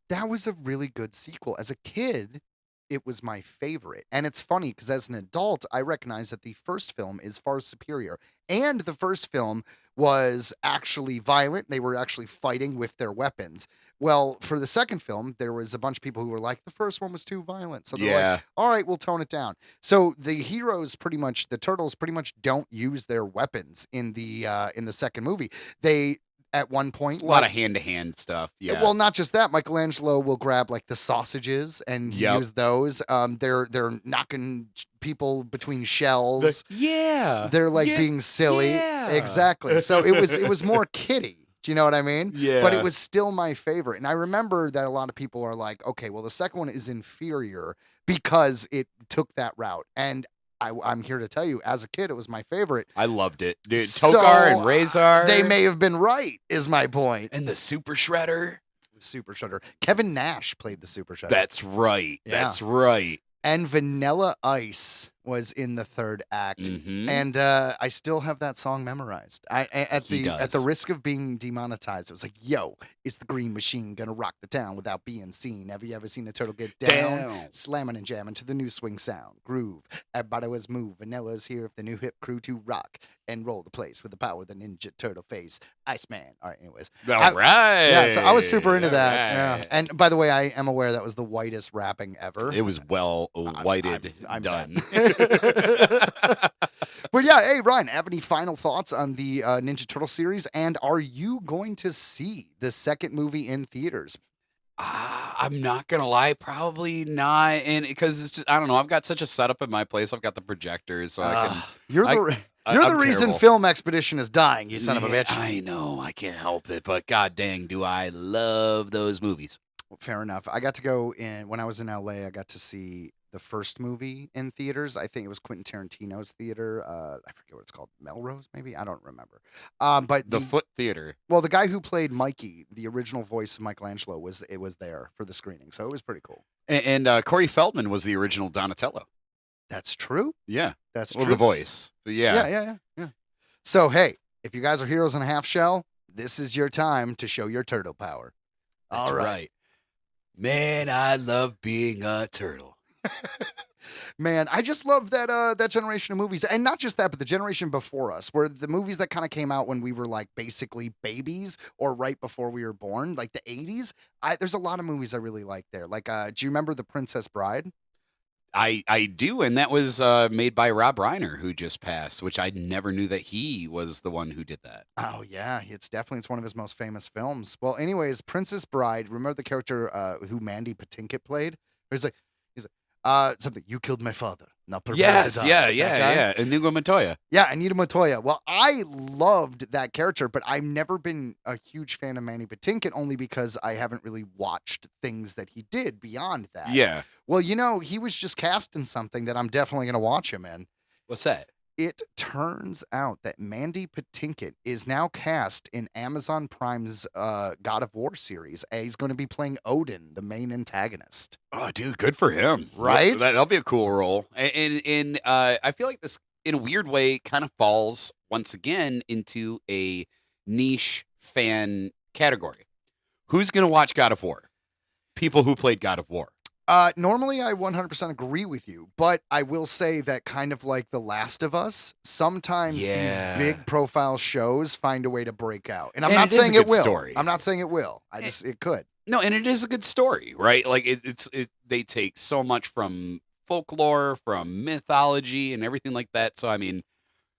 that was a really good sequel. As a kid, it was my favorite. And it's funny because as an adult, I recognize that the first film is far superior. And the first film was actually violent. They were actually fighting with their weapons. Well, for the second film, there was a bunch of people who were like, the first one was too violent. So they're like, Yeah. all right, we'll tone it down. So the turtles pretty much don't use their weapons in the second movie. They at one point A lot of hand-to-hand stuff. Yeah. well, not just that. Michelangelo will grab like the sausages and Yep. use those. They're knocking people between shells. yeah. They're like Yeah. being silly. Yeah. Exactly. So it was more kiddie. Do you know what I mean? Yeah. But it was still my favorite. And I remember that a lot of people are like, okay, well, the second one is inferior because it took that route. And I'm here to tell you, as a kid, it was my favorite. I loved it. Dude, So, Tokar and Razor. They may have been right, is my point. And the Super Shredder. Super Shredder. Kevin Nash played the Super Shredder. That's right. Yeah. That's right. And Vanilla Ice was in the third act. Mhm. And I still have that song memorized. At He the does. risk of being demonetized, it was like, "Yo, it's the Green Machine gonna rock the town without being seen." Have you ever seen a turtle get down? Down. Slamming and jamming to the new swing sound, groove. Everybody was move. Vanilla's here, the new hip crew to rock and roll the place with the power of the Ninja Turtle face, Iceman. All right, anyways. All right. Yeah, so I was super into All that. Yeah. right. And by the way, I am aware that was the whitest rapping ever. It was well whited I'm done. But yeah, hey Ryan, have any final thoughts on the Ninja Turtle series? And are you going to see the second movie in theaters? I'm not gonna lie, probably not, and because it's just I don't know. I've got such a setup at my place. I've got the projectors, so I can. You're the I'm reason terrible. Film Expedition is dying. You son of a Yeah, bitch. I know, I can't help it, but god dang, do I love those movies. Fair enough. I got to go when I was in LA. I got to see the first movie in theaters. I think it was Quentin Tarantino's theater. I forget what it's called. Melrose, maybe? I don't remember. But The Foot Theater. well, the guy who played Mikey, the original voice of Michelangelo, was there for the screening, so it was pretty cool. And Corey Feldman was the original Donatello. That's true. Yeah. That's Well, true. the voice. Yeah. Yeah. So hey, if you guys are heroes in a half shell, this is your time to show your turtle power. That's All right. Man, I love being a turtle. Man, I just love that generation of movies, and not just that, but the generation before us, where the movies that kind of came out when we were like basically babies or right before we were born, like the 80s. There's a lot of movies I really like there. Like, do you remember The Princess Bride? I do, and that was made by Rob Reiner, who just passed, which I never knew that he was the one who did that. Oh yeah, it's one of his most famous films. Well, anyways, Princess Bride. Remember the character who Mandy Patinkin played? He's like, something. You killed my father. Now prepare to die. That guy? yeah. Inigo Montoya. Yeah, Anita Montoya. Well, I loved that character, but I've never been a huge fan of Mandy Patinkin only because I haven't really watched things that he did beyond that. Yeah. Well, he was just cast in something that I'm definitely going to watch him in. What's that? It turns out that Mandy Patinkin is now cast in Amazon Prime's God of War series. He's going to be playing Odin, the main antagonist. Oh, dude, good for him. Right? That'll be a cool role. And I feel like this, in a weird way, kind of falls once again into a niche fan category. Who's going to watch God of War? People who played God of War. Normally I 100% agree with you, but I will say that kind of like The Last of Us, sometimes these big profile shows find a way to break out. And I'm not saying it will. Story. I'm not saying it will. It could. No, and it is a good story, right? Like they take so much from folklore, from mythology and everything like that. So I mean,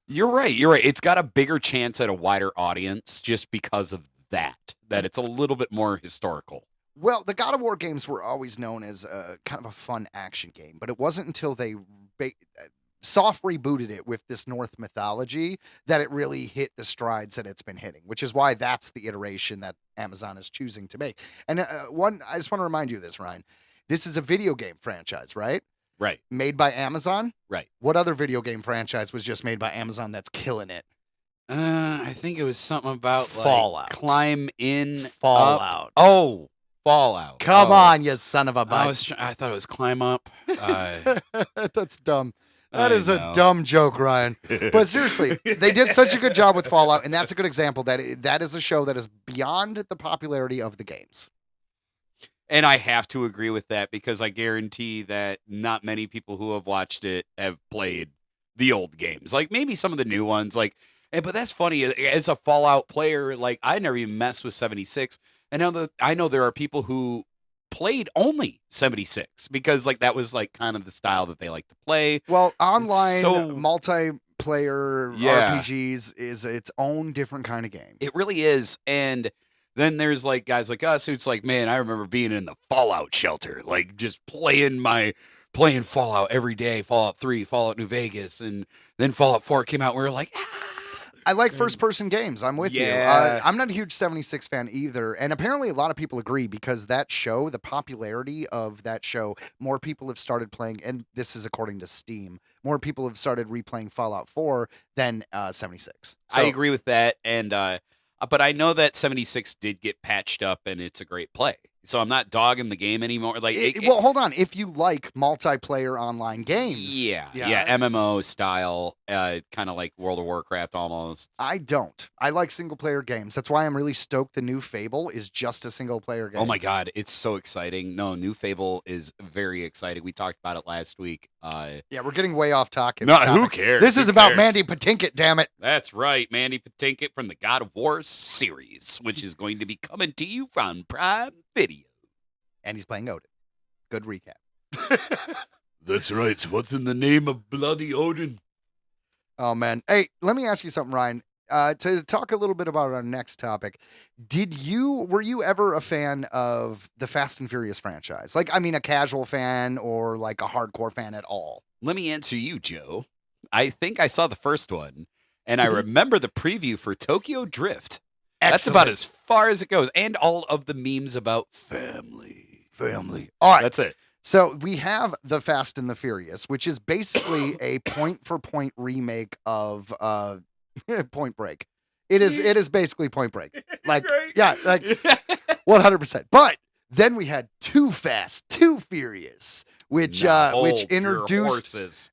you're right. It's got a bigger chance at a wider audience just because of that it's a little bit more historical. Well, the God of War games were always known as kind of a fun action game, but it wasn't until they soft rebooted it with this Norse mythology that it really hit the strides that it's been hitting, which is why that's the iteration that Amazon is choosing to make. And I just want to remind you of this, Ryan. This is a video game franchise, right? Right. Made by Amazon? Right. What other video game franchise was just made by Amazon that's killing it? I think it was something about Fallout. Climb in Fallout. Up. Oh, Fallout. Come on, you son of a bitch. I thought it was Climb Up. That's dumb. That is a dumb joke, Ryan. But seriously, they did such a good job with Fallout, and that's a good example that is a show that is beyond the popularity of the games. And I have to agree with that because I guarantee that not many people who have watched it have played the old games. Like maybe some of the new ones. But that's funny. As a Fallout player, like I never even messed with 76. And I know there are people who played only 76 because like that was like kind of the style that they like to play. Well, online multiplayer RPGs is its own different kind of game. It really is. And then there's like guys like us who's like, man, I remember being in the Fallout shelter, like just playing Fallout every day, Fallout 3, Fallout New Vegas, and then Fallout 4 came out. And we were like, I like first-person games. I'm with you. I'm not a huge 76 fan either, and apparently a lot of people agree because that show, the popularity of that show, more people have started playing, and this is according to Steam, more people have started replaying Fallout 4 than 76. So, I agree with that, and but I know that 76 did get patched up, and it's a great play. So I'm not dogging the game anymore. Like, well, hold on. If you like multiplayer online games, yeah, MMO style, kind of like World of Warcraft almost. I don't. I like single player games. That's why I'm really stoked. The new Fable is just a single player game. Oh my god, it's so exciting! No, new Fable is very exciting. We talked about it last week. Yeah, we're getting way off topic. No, who cares? This is about Mandy Patinkin. Damn it! That's right, Mandy Patinkin from the God of War series, which is going to be coming to you from Prime Video. And he's playing Odin. Good recap. That's right. What's in the name of bloody Odin? Oh, man. Hey, let me ask you something, Ryan. To talk a little bit about our next topic, were you ever a fan of the Fast and Furious franchise? Like, I mean, a casual fan or like a hardcore fan at all? Let me answer you, Joe. I think I saw the first one, and I remember the preview for Tokyo Drift. Excellent. That's about as far as it goes. And all of the memes about family. All right. That's it. So we have The Fast and the Furious, which is basically a point-for-point remake of Point Break. It is basically Point Break. Like, yeah, like 100%. But then we had Too Fast, Too Furious, which introduced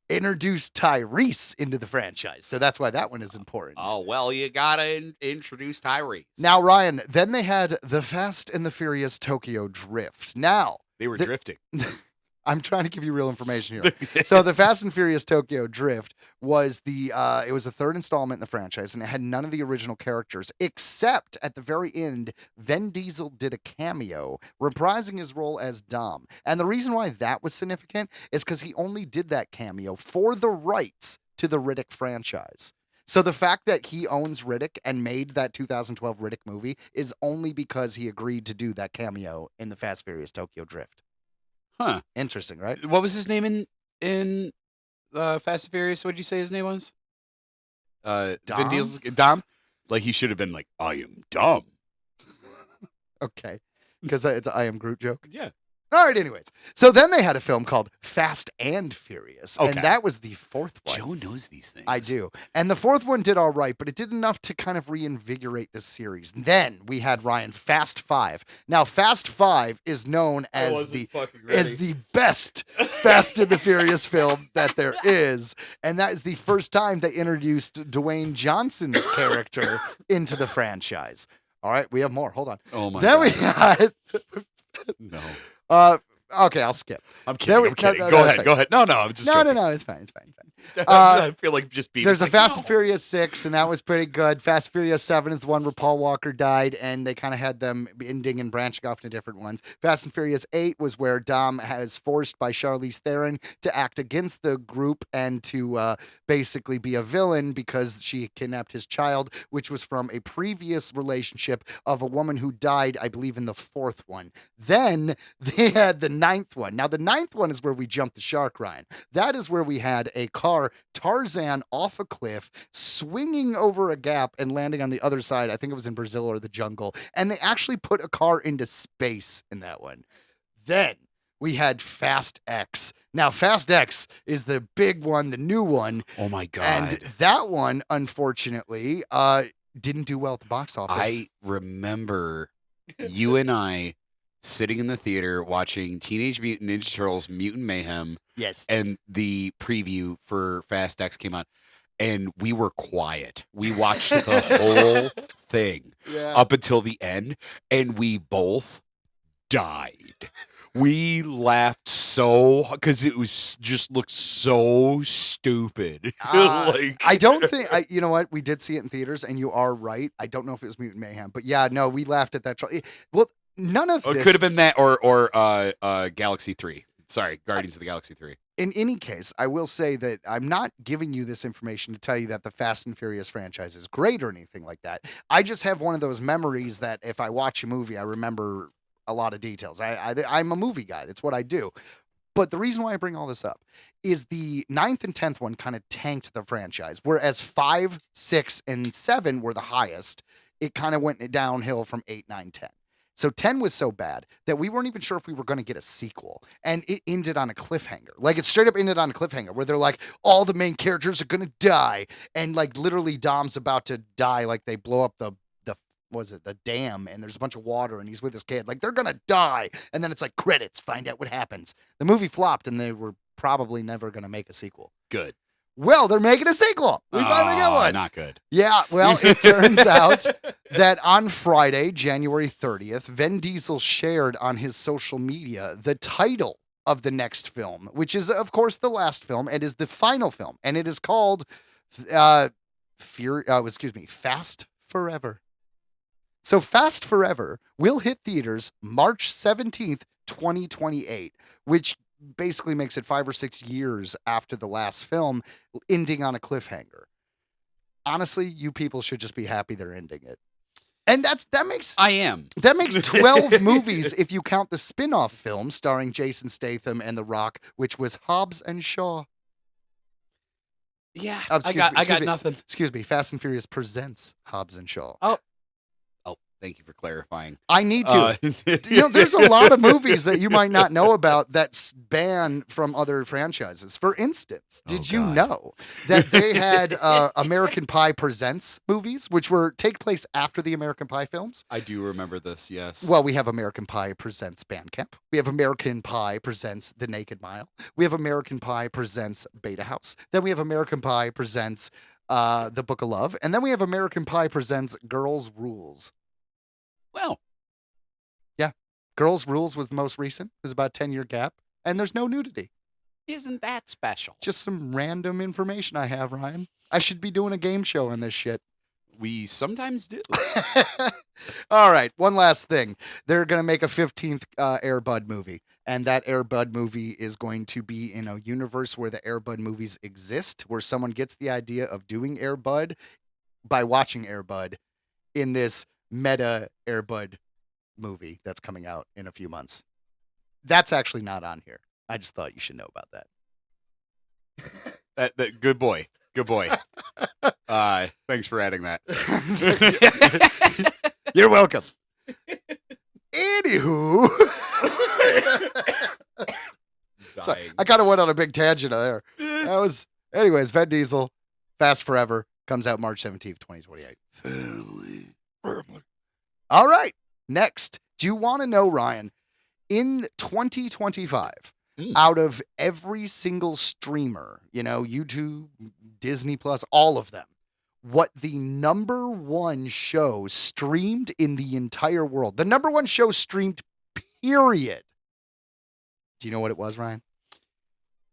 Tyrese into the franchise. So that's why that one is important. Oh, well, you gotta introduce Tyrese. Now, Ryan, then they had The Fast and the Furious Tokyo Drift. Now, they were drifting. I'm trying to give you real information here. So the Fast and Furious Tokyo Drift was it was the third installment in the franchise, and it had none of the original characters, except at the very end, Vin Diesel did a cameo, reprising his role as Dom. And the reason why that was significant is because he only did that cameo for the rights to the Riddick franchise. So the fact that he owns Riddick and made that 2012 Riddick movie is only because he agreed to do that cameo in the Fast Furious Tokyo Drift. Huh. Interesting, right? What was his name in Fast and Furious? What did you say his name was? Dom? Vin Diesel's Dom? Like, he should have been like, I am Dom. Okay. Because it's an I Am Groot joke. Yeah. All right, anyways. So then they had a film called Fast and Furious. Okay. And that was the fourth one. Joe knows these things. I do. And the fourth one did all right, but it did enough to kind of reinvigorate the series. Then we had, Ryan, Fast 5. Now, Fast 5 is known as the best Fast and the Furious film that there is. And that is the first time they introduced Dwayne Johnson's character into the franchise. All right, we have more. Hold on. Oh, my Then God. we had... No. Okay, I'll skip. I'm kidding. I'm kidding. Go ahead. No, I'm just joking. No, it's fine. I feel like just being. There's a like, Fast no. and Furious 6, and that was pretty good. Fast and Furious 7 is the one where Paul Walker died, and they kind of had them ending and branching off into different ones. Fast and Furious 8 was where Dom was forced by Charlize Theron to act against the group and to basically be a villain because she kidnapped his child, which was from a previous relationship of a woman who died, I believe, in the fourth one. Then they had the ninth one. Now, the ninth one is where we jumped the shark, Ryan. That is where we had a car Tarzan off a cliff, swinging over a gap and landing on the other side. I think it was in Brazil or the jungle. And they actually put a car into space in that one. Then we had Fast X. Now, Fast X is the big one, the new one. Oh, my God. And that one, unfortunately, didn't do well at the box office. I remember you and I sitting in the theater watching Teenage Mutant Ninja Turtles Mutant Mayhem. Yes. And the preview for Fast X came out, and we were quiet. We watched the whole thing up until the end, and we both died. We laughed so because it was just looked so stupid. I don't think you know what, we did see it in theaters, and you are right. I don't know if it was Mutant Mayhem, but yeah, no, we laughed at that. Well, none of this It could have been that or Galaxy 3. Sorry, Guardians of the Galaxy 3. In any case, I will say that I'm not giving you this information to tell you that the Fast and Furious franchise is great or anything like that. I just have one of those memories that if I watch a movie, I remember a lot of details. I'm a movie guy. That's what I do. But the reason why I bring all this up is the 9th and 10th one kind of tanked the franchise, whereas 5, 6, and 7 were the highest. It kind of went downhill from 8, 9, 10. So 10 was so bad that we weren't even sure if we were going to get a sequel. And it ended on a cliffhanger. Like, it straight up ended on a cliffhanger where they're like, all the main characters are going to die. And, like, literally Dom's about to die. Like, they blow up the dam, and there's a bunch of water, and he's with his kid. Like, they're going to die. And then it's like, credits, find out what happens. The movie flopped, and they were probably never going to make a sequel. Good. Well, they're making a sequel. We finally got one. Not good. Yeah, well, it turns out that on Friday, January 30th, Vin Diesel shared on his social media the title of the next film, which is, of course, the last film and is the final film. And it is called Fast Forever. So Fast Forever will hit theaters March 17th, 2028, which basically makes it 5 or 6 years after the last film, ending on a cliffhanger. Honestly, you people should just be happy they're ending it. And that makes 12 movies if you count the spin-off film starring Jason Statham and The Rock, which was Hobbs and Shaw. Yeah, I got nothing. Excuse me, Fast and Furious presents Hobbs and Shaw. Oh, Thank you for clarifying. I need to. There's a lot of movies that you might not know about that's banned from other franchises. For instance, did you know that they had American Pie Presents movies, which take place after the American Pie films? I do remember this, yes. Well, we have American Pie Presents Bandcamp. We have American Pie Presents The Naked Mile. We have American Pie Presents Beta House. Then we have American Pie Presents The Book of Love. And then we have American Pie Presents Girls Rules. Well, yeah, Girls Rules was the most recent. It was about a 10-year gap, and there's no nudity. Isn't that special? Just some random information I have, Ryan. I should be doing a game show on this shit. We sometimes do. All right, one last thing. They're going to make a 15th Air Bud movie, and that Air Bud movie is going to be in a universe where the Air Bud movies exist, where someone gets the idea of doing Air Bud by watching Air Bud in this meta Air Bud movie that's coming out in a few months. That's actually not on here. I just thought you should know about that. That good boy. Good boy. Thanks for adding that. You're welcome. Anywho. So I kind of went on a big tangent there. Anyways, Vin Diesel, Fast Forever, comes out March 17th, 2028. Family. All right. Next, do you want to know, Ryan, in 2025, out of every single streamer, YouTube, Disney Plus, all of them, what the number one show streamed in the entire world, the number one show streamed, period. Do you know what it was, Ryan?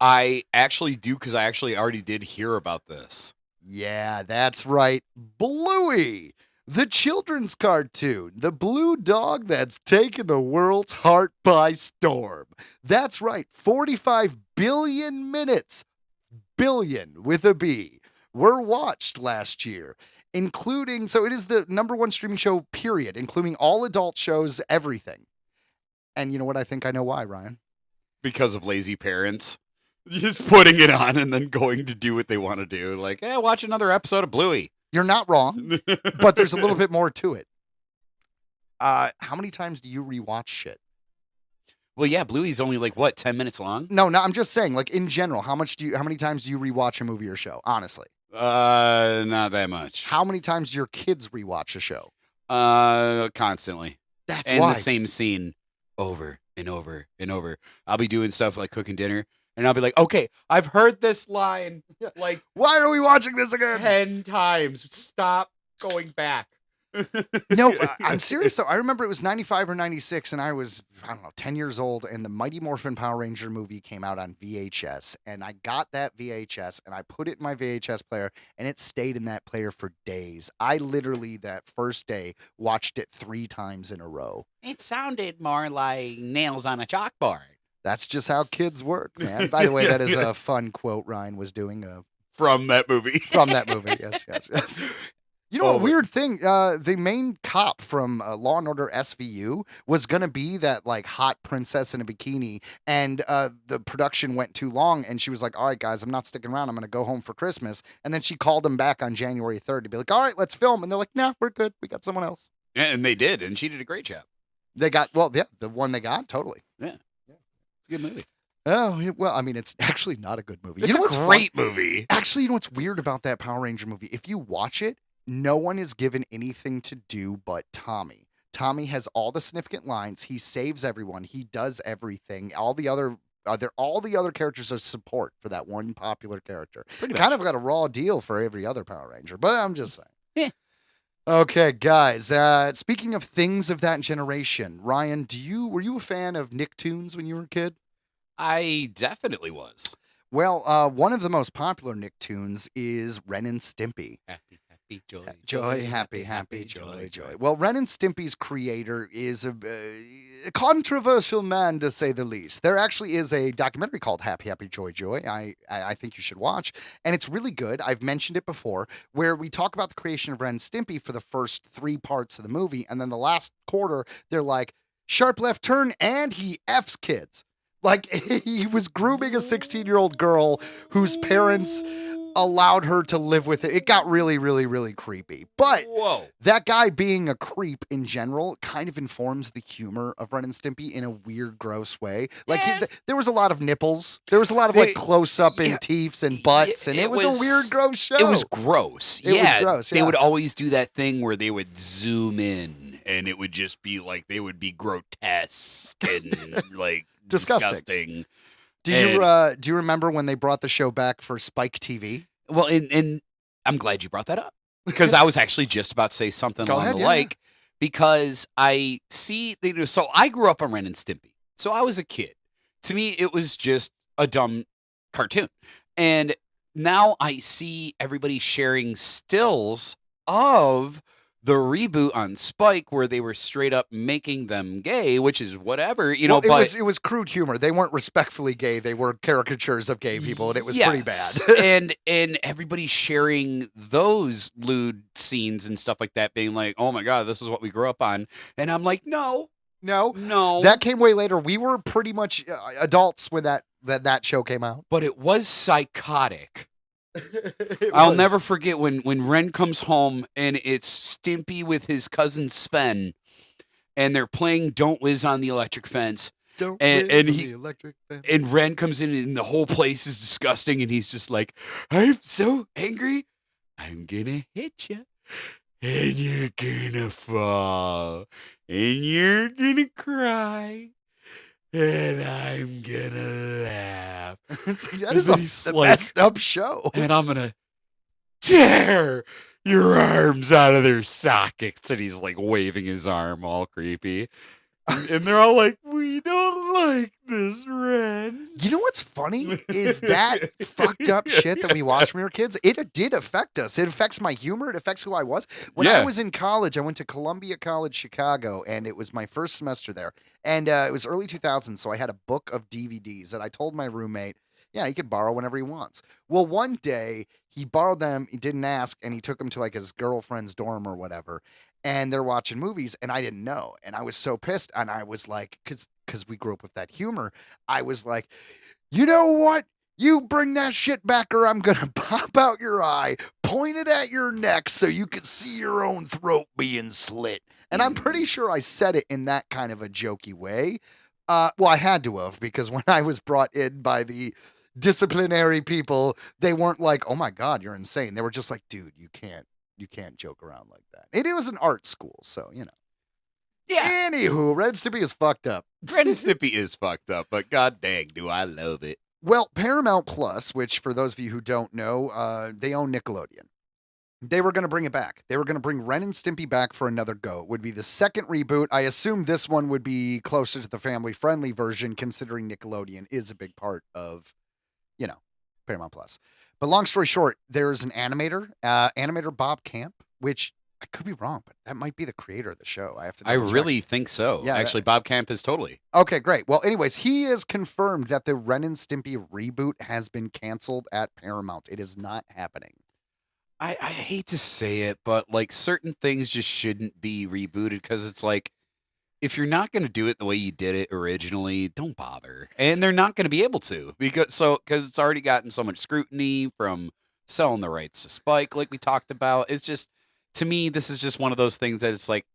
I actually do, because I actually already did hear about this. Yeah, that's right. Bluey, the children's cartoon, the blue dog that's taken the world's heart by storm. That's right, 45 billion minutes, billion with a B, were watched last year, including, so it is the number one streaming show, period, including all adult shows, everything. And you know what? I think I know why, Ryan. Because of lazy parents. Just putting it on and then going to do what they want to do. Like, watch another episode of Bluey. You're not wrong, but there's a little bit more to it. How many times do you rewatch shit? Well, yeah, Bluey's only 10 minutes long? No, I'm just saying, in general, how many times do you rewatch a movie or show? Honestly. Not that much. How many times do your kids rewatch a show? Constantly. That's why. And the same scene over and over and over. I'll be doing stuff like cooking dinner, and I'll be like, okay, I've heard this line why are we watching this again? 10 times. Stop going back. No, I'm serious though. I remember it was 95 or 96, and I was, 10 years old, and the Mighty Morphin Power Ranger movie came out on VHS, and I got that VHS, and I put it in my VHS player, and it stayed in that player for days. I literally, that first day, watched it 3 times in a row. It sounded more like nails on a chalkboard. That's just how kids work, man. By the way, that is a fun quote Ryan was doing. From that movie. From that movie, yes. You know, a weird thing, the main cop from Law & Order SVU was going to be that, hot princess in a bikini, and the production went too long, and she was like, all right, guys, I'm not sticking around. I'm going to go home for Christmas. And then she called them back on January 3rd to be like, all right, let's film. And they're like, nah, we're good. We got someone else. Yeah, and they did, and she did a great job. They got, the one they got, totally. Yeah. It's a good movie. Oh, well, I mean, it's actually not a good movie. It's a great movie. Actually, you know what's weird about that Power Ranger movie? If you watch it, no one is given anything to do but Tommy. Tommy has all the significant lines. He saves everyone. He does everything. All the other characters are support for that one popular character. Kind of got a raw deal for every other Power Ranger, but I'm just saying. Yeah. Okay, guys. Speaking of things of that generation, Ryan, were you a fan of Nicktoons when you were a kid? I definitely was. Well, one of the most popular Nicktoons is Ren and Stimpy. Happy, joy, joy, happy, joy. Well, Ren and Stimpy's creator is a controversial man, to say the least. There actually is a documentary called Happy, Joy. I think you should watch, and it's really good. I've mentioned it before, where we talk about the creation of Ren and Stimpy for the first 3 parts of the movie, and then the last quarter, they're like, sharp left turn, and he F's kids. He was grooming a 16-year-old girl whose parents allowed her to live with it. It got really, really, really creepy. But whoa. that guy being a creep in general kind of informs the humor of Ren and Stimpy in a weird, gross way. Like Yeah. there was a lot of nipples. There was a lot of They- like close up yeah. in teeths and butts, and It it was a weird, gross show. It was gross. It was Yeah, gross, They yeah. would always do that thing where they would zoom in, and it would just be like they would be grotesque and like disgusting. Do you remember when they brought the show back for Spike TV? Well, and I'm glad you brought that up because I was actually just about to say something Go along ahead, the yeah. like because I see so I grew up on Ren and Stimpy. So I was a kid. To me, it was just a dumb cartoon. And now I see everybody sharing stills of the reboot on Spike where they were straight up making them gay, which is whatever, you know, Well, but it was crude humor. They weren't respectfully gay. They were caricatures of gay people, and it was pretty bad. and everybody sharing those lewd scenes and stuff like that, being like, "Oh my god, this is what we grew up on," and I'm like, "No, No, that came way later. We were pretty much adults when that show came out. but it was psychotic." It I'll was. never forget when Ren comes home and it's Stimpy with his cousin Sven, and they're playing "Don't Whiz on the Electric Fence." Don't and whiz on he- the electric fence. And Ren comes in and the whole place is disgusting and he's just like, "I'm so angry. I'm gonna hit you. And you're gonna fall. And you're gonna cry. And I'm gonna laugh. It's like, that And is then a he's a like- messed up show. And I'm gonna tear your arms out of their sockets." And he's like waving his arm all creepy. And they're all like, "We don't like this, Ren." You know what's funny is that fucked up shit that we watched when we were kids. It did affect us. It affects my humor. It affects who I was. When I Yeah. was in college, I went to Columbia College, Chicago, and it was my first semester there. And it was early 2000s, so I had a book of DVDs that I told my roommate, yeah, he could borrow whenever he wants. Well, one day he borrowed them. He didn't ask, and he took them to like his girlfriend's dorm or whatever. And they're watching movies, and I didn't know. And I was so pissed. And I was like, because we grew up with that humor, I was like, you know what? You bring that shit back, or I'm gonna pop out your eye, point it at your neck, so you can see your own throat being slit. And I'm pretty sure I said it in that kind of a jokey way. Well, I had to have, because when I was brought in by the disciplinary people, they weren't like, "Oh my God, you're insane." They were just like, "Dude, you can't joke around like that." And it was an art school, so you know. Yeah. Anywho, Red Stimpy is fucked up. Ren and Stimpy is fucked up, but god dang, do I love it. Well, Paramount Plus, which for those of you who don't know, they own Nickelodeon. They were going to bring it back. They were going to bring Ren and Stimpy back for another go. It would be the second reboot. I assume this one would be closer to the family-friendly version, considering Nickelodeon is a big part of, you know, Paramount Plus. But long story short, there's an animator Bob Camp, which I could be wrong, but that might be the creator of the show. I have to I double check. really think so. Yeah, Actually, Bob Camp is totally. Okay, great. Well, anyways, he has confirmed that the Ren and Stimpy reboot has been canceled at Paramount. It is not happening. I hate to say it, but like certain things just shouldn't be rebooted because it's like, if you're not going to do it the way you did it originally, don't bother. And they're not going to be able to because it's already gotten so much scrutiny from selling the rights to Spike, like we talked about. It's just, to me, this is just one of those things that it's like,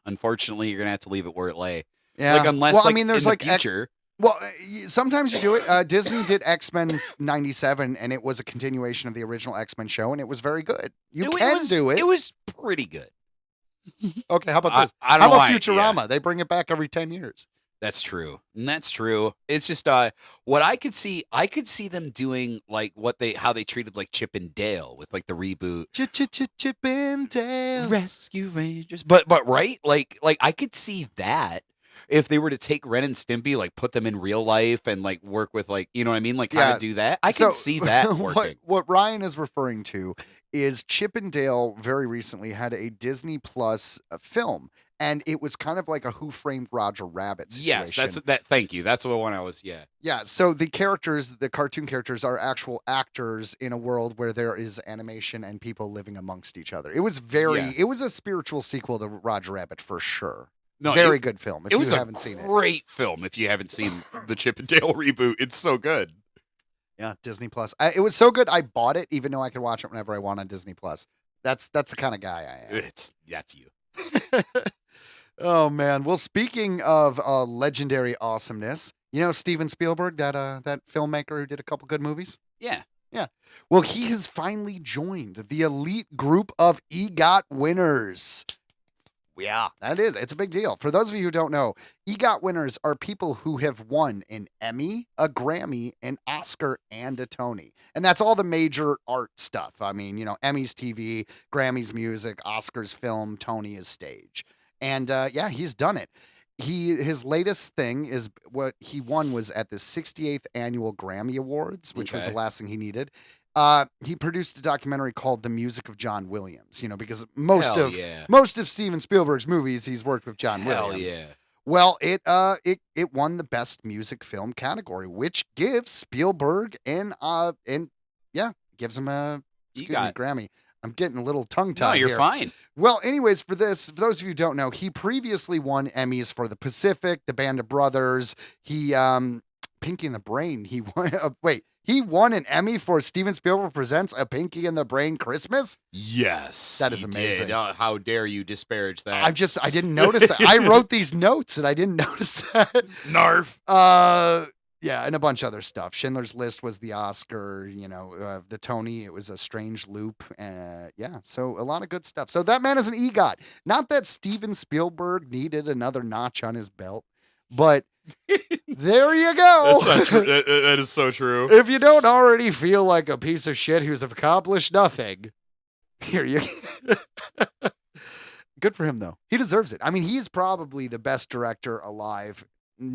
unfortunately, you're going to have to leave it where it lay. Yeah. Like, unless, well, like, I mean, there's in like the future. sometimes you do it. Disney did X-Men '97, and it was a continuation of the original X-Men show, and it was very good. You can do it. It was pretty good. Okay, how about this? I don't How know about why, Futurama? yeah. They bring it back every 10 years. That's true. And that's true. It's just what I could see them doing like how they treated like Chip and Dale with like the reboot Chip and Dale. Rescue Rangers. But right? Like I could see that if they were to take Ren and Stimpy, like put them in real life and like work with like, you know what I mean? Like how Yeah. to do that. I So, can see that working. What Ryan is referring to is Chip and Dale very recently had a Disney Plus film, and it was kind of like a Who Framed Roger Rabbit situation. Yes, that's that. Thank you. That's the one I was. Yeah. Yeah, so the cartoon characters are actual actors in a world where there is animation and people living amongst each other. It was Yeah. it was a spiritual sequel to Roger Rabbit for sure. No, Very it, good film if it was you a haven't seen it. great film. If you haven't seen the Chip and Dale reboot, it's so good. Yeah, Disney Plus. It was so good I bought it, even though I could watch it whenever I want on Disney Plus. That's the kind of guy I am. That's you. Oh man. Well, speaking of legendary awesomeness, you know Steven Spielberg, that filmmaker who did a couple good movies? Yeah. Yeah. Well, he has finally joined the elite group of EGOT winners. Yeah, it's a big deal. For those of you who don't know, EGOT winners are people who have won an Emmy, a Grammy, an Oscar, and a Tony. And that's all the major art stuff. I mean, you know, Emmys TV, Grammys music, Oscars film, Tony is stage. And yeah, he's done it. His latest thing is what he won was at the 68th annual Grammy Awards, which was the last thing he needed. He produced a documentary called The Music of John Williams, you know, because most of Steven Spielberg's movies he's worked with John Williams. Yeah. Well, it won the best music film category, which gives Spielberg gives him a Grammy. I'm getting a little tongue-tied here. No, you're fine. Well, anyways, for those of you who don't know, he previously won Emmys for The Pacific, The Band of Brothers. He Pinky and the Brain. He won. He won an Emmy for Steven Spielberg Presents A Pinky and the Brain Christmas? Yes. That is amazing. Did. How dare you disparage that? I didn't notice that. I wrote these notes and I didn't notice that. Narf. Yeah, and a bunch of other stuff. Schindler's List was the Oscar, you know, the Tony, it was A Strange Loop. Yeah, so a lot of good stuff. So that man is an EGOT. Not that Steven Spielberg needed another notch on his belt, but there you go. That's not true. That is so true. If you don't already feel like a piece of shit who's accomplished nothing, here you go. Good for him, though. He deserves it. I mean, he's probably the best director alive. You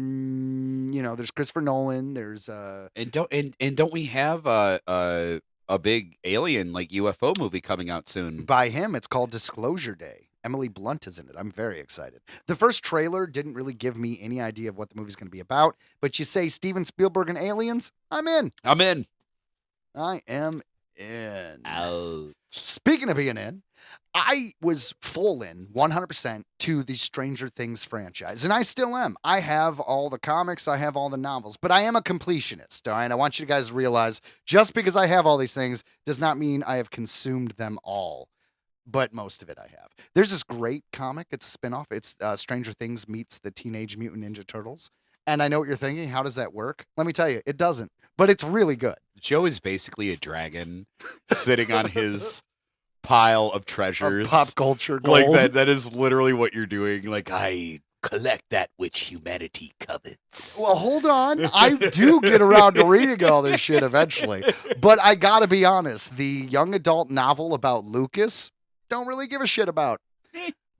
know, there's Christopher Nolan. There's and don't we have a big alien like UFO movie coming out soon? By him, it's called Disclosure Day. Emily Blunt is in it. I'm very excited. The first trailer didn't really give me any idea of what the movie's going to be about, but you say Steven Spielberg and aliens, I'm in. I am in. Ouch. Speaking of being in, I was full in 100% to the Stranger Things franchise, and I still am. I have all the comics, I have all the novels, but I am a completionist, all right? I want you guys to realize, just because I have all these things does not mean I have consumed them all, but most of it I have. There's this great comic, it's a spinoff, it's Stranger Things meets the Teenage Mutant Ninja Turtles, and I know what you're thinking, how does that work? Let me tell you, it doesn't, but it's really good. Joe is basically a dragon sitting on his pile of treasures. Of pop culture gold. Like that is literally what you're doing. Like, I collect that which humanity covets. Well, hold on. I do get around to reading all this shit eventually. But I gotta be honest, the young adult novel about Lucas, don't really give a shit about.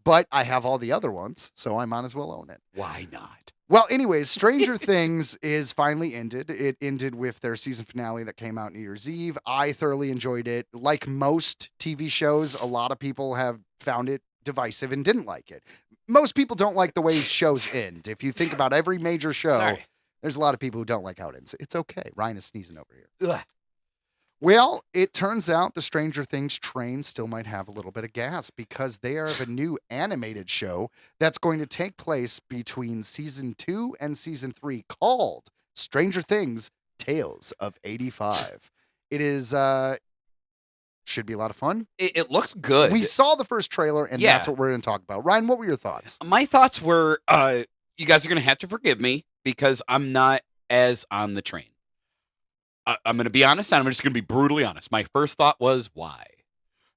But I have all the other ones, so I might as well own it. Why not? Well, anyways, Stranger Things is finally ended. It ended with their season finale that came out New Year's Eve. I thoroughly enjoyed it. Like most TV shows, a lot of people have found it divisive and didn't like it. Most people don't like the way shows end. If you think about every major show, there's a lot of people who don't like how it ends. It's okay. Ryan is sneezing over here. Ugh. Well, it turns out the Stranger Things train still might have a little bit of gas because they have a new animated show that's going to take place between season 2 and season 3 called Stranger Things Tales of 85. It is should be a lot of fun. It looks good. We saw the first trailer and that's what we're going to talk about. Ryan, what were your thoughts? My thoughts were you guys are going to have to forgive me because I'm not as on the train. I'm going to be honest, and I'm just going to be brutally honest. My first thought was, why?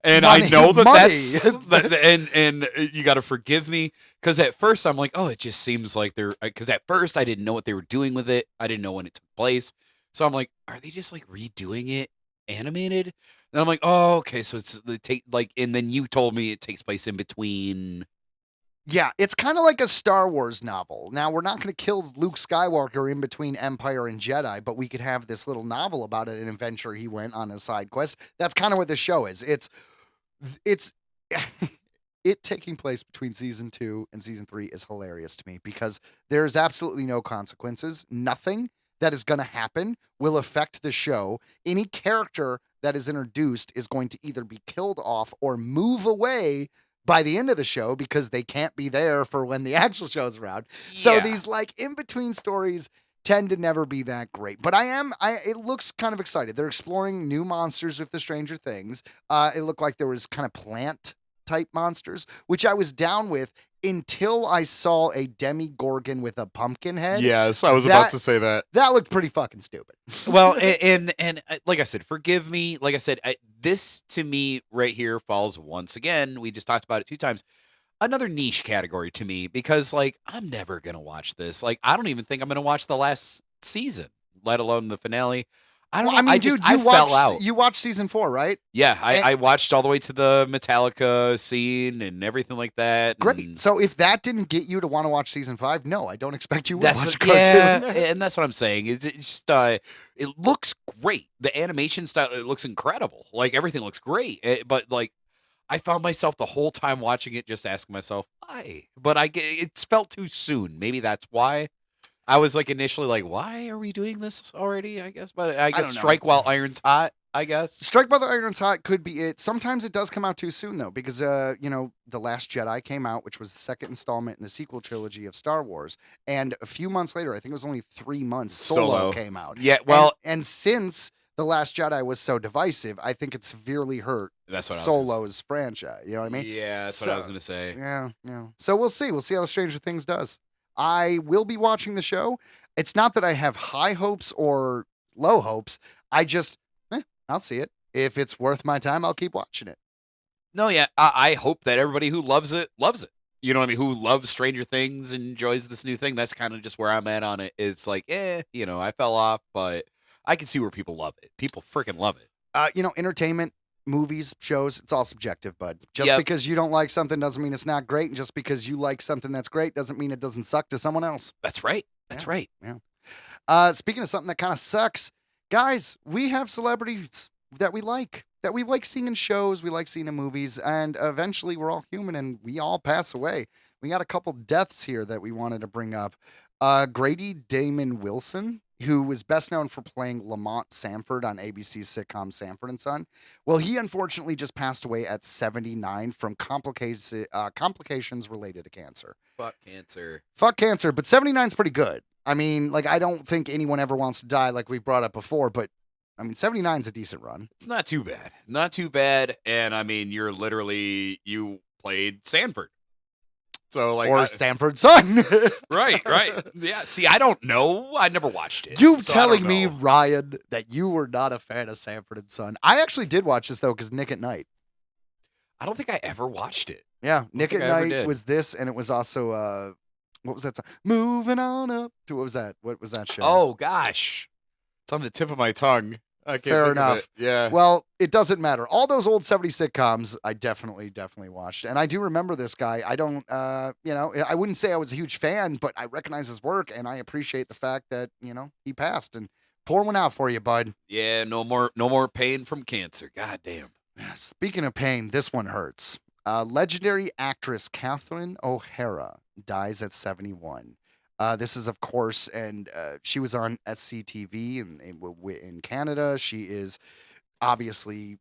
And I know that's and you got to forgive me because at first I'm like, oh, it just seems like they're because at first I didn't know what they were doing with it. I didn't know when it took place, so I'm like, are they just like redoing it animated? And I'm like, oh, okay, so it's and then you told me it takes place in between. Yeah, it's kind of like a Star Wars novel. Now, we're not going to kill Luke Skywalker in between Empire and Jedi, but we could have this little novel about it, an adventure he went on a side quest. That's kind of what this show is. It's it taking place between season 2 and season 3 is hilarious to me because there's absolutely no consequences. Nothing that is going to happen will affect the show. Any character that is introduced is going to either be killed off or move away by the end of the show because they can't be there for when the actual show's around. So these like in-between stories tend to never be that great. But it looks kind of excited. They're exploring new monsters with the Stranger Things. It looked like there was kind of plant type monsters, which I was down with until I saw a Demigorgon with a pumpkin head. Yes, I was about to say that. That looked pretty fucking stupid. Well, and like I said, forgive me. Like I said, this to me right here falls once again. We just talked about it 2 times. Another niche category to me because like I'm never gonna watch this. Like I don't even think I'm gonna watch the last season, let alone the finale. I don't know. I mean, I fell out. You watched season 4, right? Yeah, I watched all the way to the Metallica scene and everything like that. Great. and So if that didn't get you to want to watch season 5, no, I don't expect you to That's watch a cartoon. yeah, and that's what I'm saying. It's just it looks great. The animation style, it looks incredible. Like everything looks great. But like I found myself the whole time watching it just asking myself why. But it felt too soon. Maybe that's why. I was like initially like, why are we doing this already? I guess, but I guess don't know. strike while iron's hot. I guess. Strike by the Iron's Hot could be it. Sometimes it does come out too soon though, because The Last Jedi came out, which was the second installment in the sequel trilogy of Star Wars, and a few months later, I think it was only 3 months, Solo came out. Yeah, well, and since The Last Jedi was so divisive, I think it severely hurt that's what Solo's franchise. You know what I mean? Yeah, that's what I was gonna say. Yeah. So we'll see. We'll see how the Stranger Things does. I will be watching the show. It's not that I have high hopes or low hopes. I'll see it. If it's worth my time, I'll keep watching it. No, yeah, I hope that everybody who loves it loves it. You know what I mean? Who loves Stranger Things and enjoys this new thing. That's kind of just where I'm at on it. It's like, I fell off, but I can see where people love it. People freaking love it. Entertainment, movies, shows, it's all subjective, bud. Just because you don't like something doesn't mean it's not great. And just because you like something that's great doesn't mean it doesn't suck to someone else. That's right. That's right. Yeah. Speaking of something that kind of sucks, guys, we have celebrities that we like seeing in shows, we like seeing in movies, and eventually we're all human and we all pass away. We got a couple deaths here that we wanted to bring up. Grady Damon Wilson, who was best known for playing Lamont Sanford on ABC's sitcom Sanford and Son. Well, he unfortunately just passed away at 79 from complications related to cancer. Fuck cancer. Fuck cancer, but 79 is pretty good. I mean, like, I don't think anyone ever wants to die like we've brought up before, but I mean, 79 is a decent run. It's not too bad. Not too bad. And I mean, you played Sanford. So like Sanford's son. Right. Yeah. See, I don't know. I never watched it. You telling me, Ryan, that you were not a fan of Sanford and Son? I actually did watch this though, because Nick at Night. I don't think I ever watched it. Yeah, Nick at Night was this, and it was also what was that song? Moving on up to what was that? What was that show? Oh gosh, it's on the tip of my tongue. I can't Fair think of enough. it. Yeah. Well, it doesn't matter. All those old 70s sitcoms, I definitely watched. And I do remember this guy. I don't, I wouldn't say I was a huge fan, but I recognize his work and I appreciate the fact that, he passed. And pour one out for you, bud. Yeah, no more pain from cancer. God damn. Speaking of pain, this one hurts. Legendary actress Catherine O'Hara dies at 71. This is, of course, and she was on SCTV in Canada. She is obviously,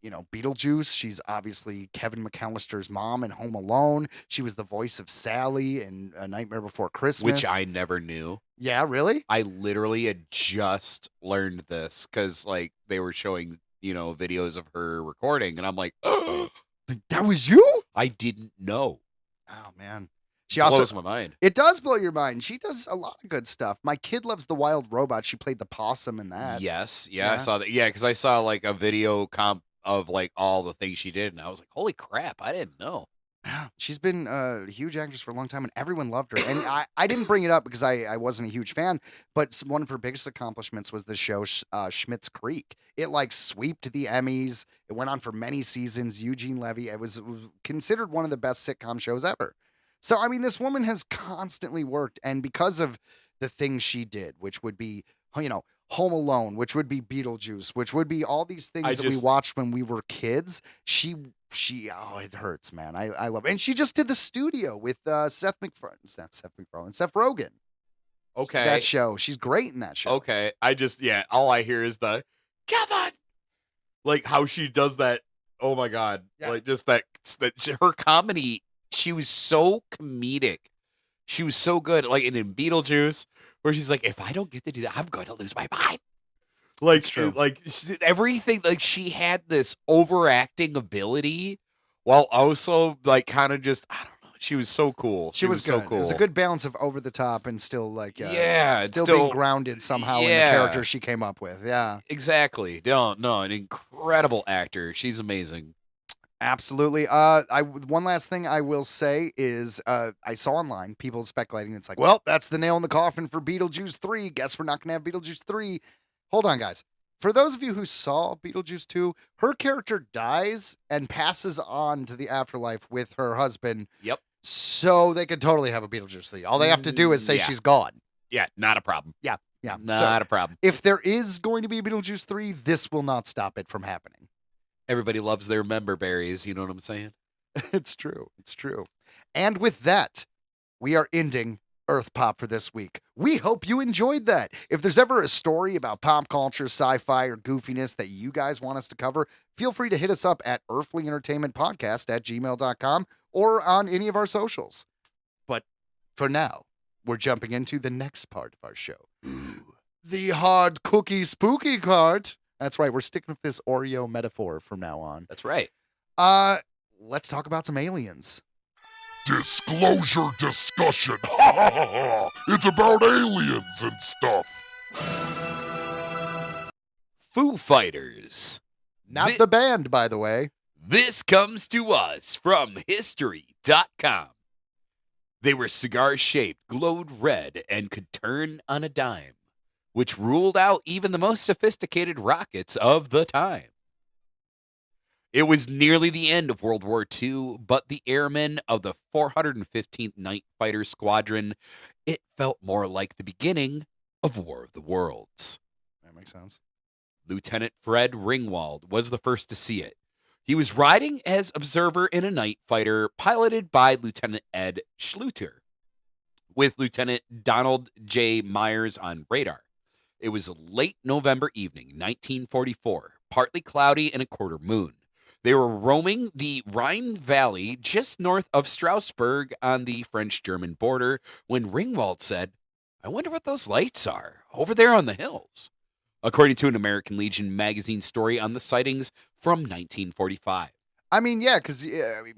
Beetlejuice. She's obviously Kevin McAllister's mom in Home Alone. She was the voice of Sally in A Nightmare Before Christmas. Which I never knew. Yeah, really? I literally had just learned this because, like, they were showing, videos of her recording, and I'm like, oh, that was you? I didn't know. Oh, man. She also blows my mind. It does blow your mind. She does a lot of good stuff. My kid loves The Wild Robot. She played the possum in that. Yes. Yeah, I saw that. Yeah, because I saw like a video comp of like all the things she did, and I was like, holy crap, I didn't know. She's been a huge actress for a long time, and everyone loved her. And I didn't bring it up because I wasn't a huge fan, but one of her biggest accomplishments was the show Schmidt's Creek. It like sweeped the Emmys. It went on for many seasons. Eugene Levy. It was considered one of the best sitcom shows ever. So, I mean, this woman has constantly worked, and because of the things she did, which would be, Home Alone, which would be Beetlejuice, which would be all these things that we watched when we were kids, it hurts, man. I love it. And she just did The Studio with Seth Rogen. Okay. That show. She's great in that show. Okay. All I hear is the, Kevin! Like how she does that. Oh my God. Yeah. Like just that Her comedy, she was so comedic. She was so good, like in Beetlejuice, where she's like, "If I don't get to do that, I'm going to lose my mind." Like, That's true. like everything. Like she had this overacting ability, while also like kind of just I don't know. She was so cool. She was so good. cool. It was a good balance of over the top and still like Yeah, it's still still- being grounded somehow in the yeah. character she came up with. Yeah. Exactly. No, an incredible actor. She's amazing. Absolutely. One last thing I will say is I saw online people speculating. It's like, well, that's the nail in the coffin for Beetlejuice 3. Guess we're not gonna have Beetlejuice 3. Hold on, guys. For those of you who saw Beetlejuice 2, her character dies and passes on to the afterlife with her husband. Yep. So they could totally have a Beetlejuice 3. All they have to do is say Yeah. she's gone. Yeah, not a problem. Yeah. Not a problem. If there is going to be a Beetlejuice 3, this will not stop it from happening. Everybody loves their member berries. You know what I'm saying? It's true. It's true. And with that, we are ending Earth Pop for this week. We hope you enjoyed that. If there's ever a story about pop culture, sci-fi, or goofiness that you guys want us to cover, feel free to hit us up at Earthling Entertainment Podcast at gmail.com or on any of our socials. But for now, we're jumping into the next part of our show. The hard cookie spooky part. That's right. We're sticking with this Oreo metaphor from now on. That's right. Let's talk about some aliens. Disclosure discussion. Ha ha ha ha. It's about aliens and stuff. Foo Fighters. Not Thi- the band, by the way. This comes to us from history.com. They were cigar-shaped, glowed red, and could turn on a dime, which ruled out even the most sophisticated rockets of the time. It was nearly the end of World War II, but the airmen of the 415th Night Fighter Squadron, it felt more like the beginning of War of the Worlds. That makes sense. Lieutenant Fred Ringwald was the first to see it. He was riding as observer in a night fighter piloted by Lieutenant Ed Schluter, with Lieutenant Donald J. Myers on radar. It was a late November evening, 1944, partly cloudy and a quarter moon. They were roaming the Rhine Valley just north of Strasbourg on the French-German border when Ringwald said, "I wonder what those lights are over there on the hills," according to an American Legion magazine story on the sightings from 1945. I mean, yeah, because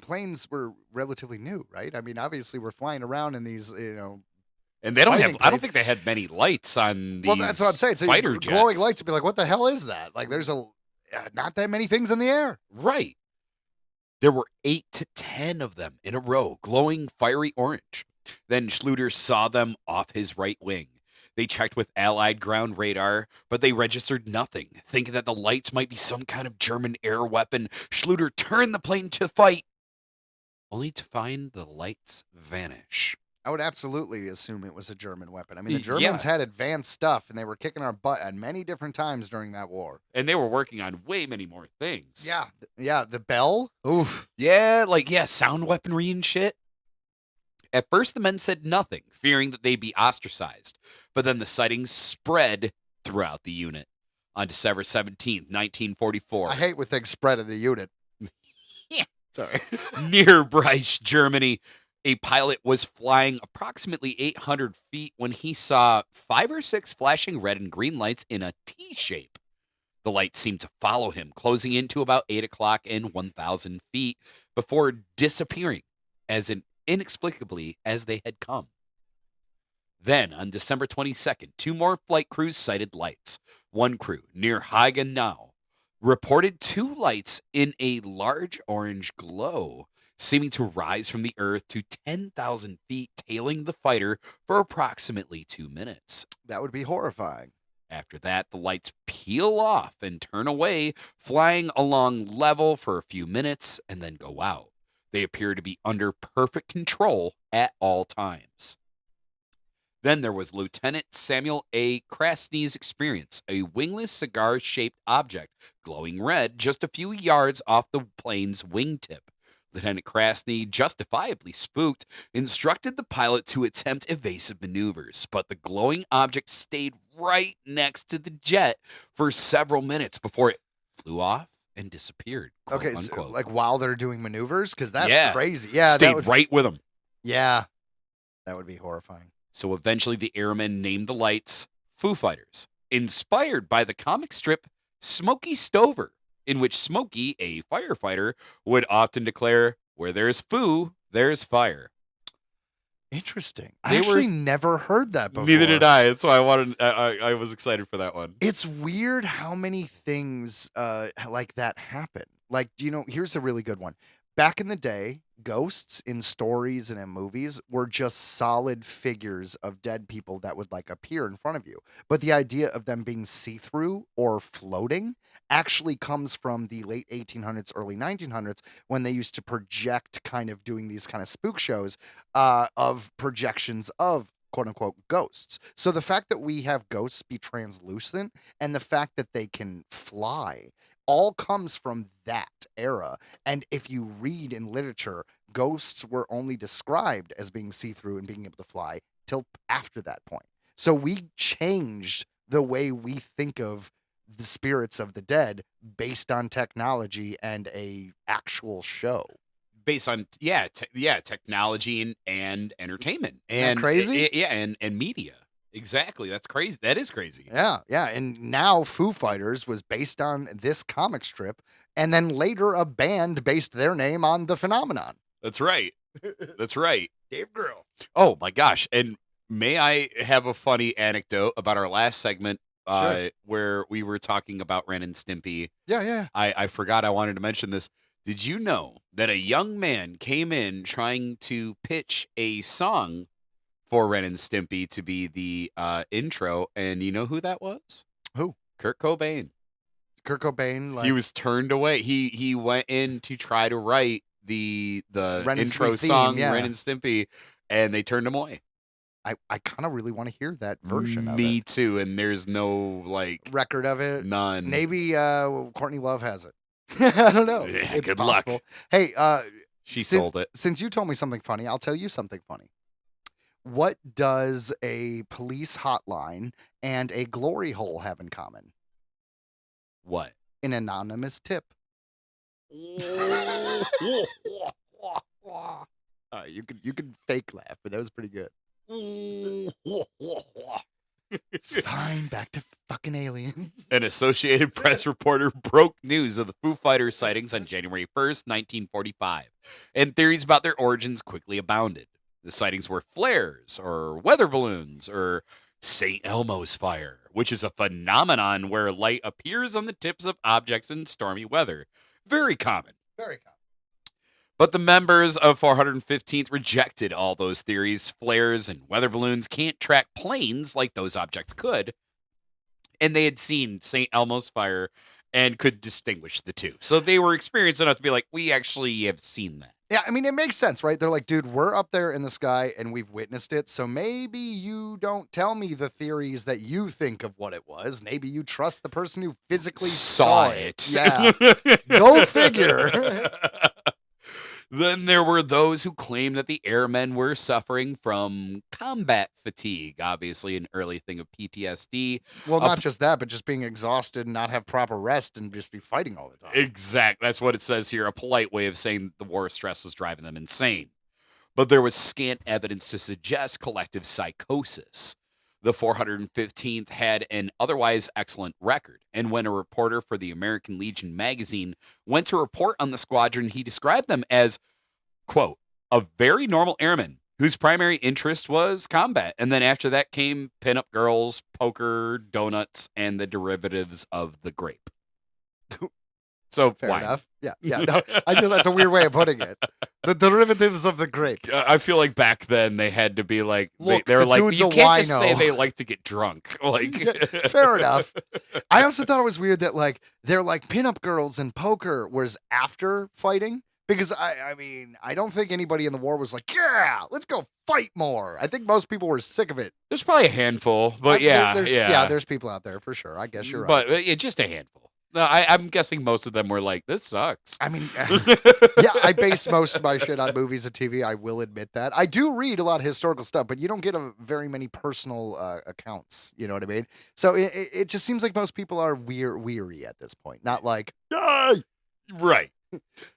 planes were relatively new, right? I mean, obviously, we're flying around in these, And they don't Fighting have, I don't planes. think they had many lights on these well, that's what I'm saying. So fighter glowing jets. lights would be like, what the hell is that? Like, there's not that many things in the air. Right. There were 8 to 10 of them in a row, glowing fiery orange. Then Schluter saw them off his right wing. They checked with Allied ground radar, but they registered nothing. Thinking that the lights might be some kind of German air weapon, Schluter turned the plane to fight, only to find the lights vanish. I would absolutely assume it was a German weapon. I mean, the Yeah. Germans had advanced stuff, and they were kicking our butt at many different times during that war. And they were working on way many more things. Yeah, the bell. Oof. Yeah, sound weaponry and shit. At first, the men said nothing, fearing that they'd be ostracized. But then the sightings spread throughout the unit. On December 17th, 1944, I hate when things spread in the unit. Yeah. Sorry. near Breisch, Germany, a pilot was flying approximately 800 feet when he saw 5 or 6 flashing red and green lights in a T shape. The lights seemed to follow him, closing in to about 8 o'clock and 1,000 feet before disappearing as inexplicably as they had come. Then, on December 22nd, 2 more flight crews sighted lights. One crew, near Hagenau, reported 2 lights in a large orange glow, seeming to rise from the earth to 10,000 feet, tailing the fighter for approximately 2 minutes. That would be horrifying. After that, the lights peel off and turn away, flying along level for a few minutes and then go out. They appear to be under perfect control at all times. Then there was Lieutenant Samuel A. Krasny's experience, a wingless cigar-shaped object, glowing red, just a few yards off the plane's wingtip. Lieutenant Krasny, justifiably spooked, instructed the pilot to attempt evasive maneuvers, but the glowing object stayed right next to the jet for several minutes before it flew off and disappeared. quote Okay, so, unquote. like while they're doing maneuvers, because that's Yeah. crazy. Yeah, that Stayed would, right with him. yeah. That would be horrifying. So eventually the airmen named the lights Foo Fighters, inspired by the comic strip Smokey Stover, in which Smokey, a firefighter, would often declare, "Where there's Foo, there's fire." Interesting. They I were- actually never heard that before. Neither did I. That's why I was excited for that one. It's weird how many things like that happen. Like, here's a really good one. Back in the day, ghosts in stories and in movies were just solid figures of dead people that would like appear in front of you. But the idea of them being see-through or floating actually comes from the late 1800s, early 1900s, when they used to project, kind of doing these kind of spook shows of projections of quote unquote ghosts. So the fact that we have ghosts be translucent and the fact that they can fly all comes from that era. And if you read in literature, ghosts were only described as being see-through and being able to fly till after that point. So we changed the way we think of the spirits of the dead based on technology and a actual show. Based on technology and entertainment Isn't that and crazy? and media. Exactly. That's crazy. That is crazy. Yeah. And now Foo Fighters was based on this comic strip, and then later a band based their name on the phenomenon. That's right. That's right. Dave Grohl. Oh my gosh. And may I have a funny anecdote about our last segment Sure. where we were talking about Ren and Stimpy? Yeah. I forgot I wanted to mention this. Did you know that a young man came in trying to pitch a song for Ren and Stimpy to be the intro, and you know who that was? Who? Kurt Cobain. Kurt Cobain. Like, He was turned away. He went in to try to write the Ren and intro Stimpy theme, song, yeah. Ren and Stimpy, and they turned him away. I kind of really want to hear that version of Me it. too. And there's no like Record of it. none. Maybe Courtney Love has it. I don't know. Yeah, It's good luck. possible. Hey, She sin- sold it. since you told me something funny, I'll tell you something funny. What does a police hotline and a glory hole have in common? What? An anonymous tip. You could fake laugh, but that was pretty good. Fine, back to fucking aliens. An Associated Press reporter broke news of the Foo Fighters sightings on January 1st, 1945, and theories about their origins quickly abounded. The sightings were flares, or weather balloons, or St. Elmo's fire, which is a phenomenon where light appears on the tips of objects in stormy weather. Very common. Very common. But the members of 415th rejected all those theories. Flares and weather balloons can't track planes like those objects could. And they had seen St. Elmo's fire and could distinguish the two. So they were experienced enough to be like, we actually have seen that. Yeah, I mean, it makes sense, right? They're like, dude, we're up there in the sky and we've witnessed it. So maybe you don't tell me the theories that you think of what it was. Maybe you trust the person who physically saw it. Yeah. Go figure. Then there were those who claimed that the airmen were suffering from combat fatigue, obviously an early thing of PTSD. Well, not just that, but just being exhausted and not have proper rest and just be fighting all the time. Exact. That's what it says here. A polite way of saying the war stress was driving them insane. But there was scant evidence to suggest collective psychosis. The 415th had an otherwise excellent record, and when a reporter for the American Legion magazine went to report on the squadron, he described them as, quote, a very normal airman whose primary interest was combat. And then after that came pinup girls, poker, donuts, and the derivatives of the grape. So Fair wine. enough. Yeah. No, that's a weird way of putting it. The derivatives of the grape. I feel like back then they had to be like, Look, they're the like, dude's you a can't just say wino." they like to get drunk. Like, Fair enough. I also thought it was weird that like they're like pinup girls and poker was after fighting. Because I mean, I don't think anybody in the war was like, yeah, let's go fight more. I think most people were sick of it. There's probably a handful, but yeah, there's people out there for sure. I guess you're right. But just a handful. No, I'm guessing most of them were like, this sucks. I mean, yeah, I base most of my shit on movies and TV. I will admit that. I do read a lot of historical stuff, but you don't get very many personal accounts. You know what I mean? So it just seems like most people are weary at this point. Not like, die. Right.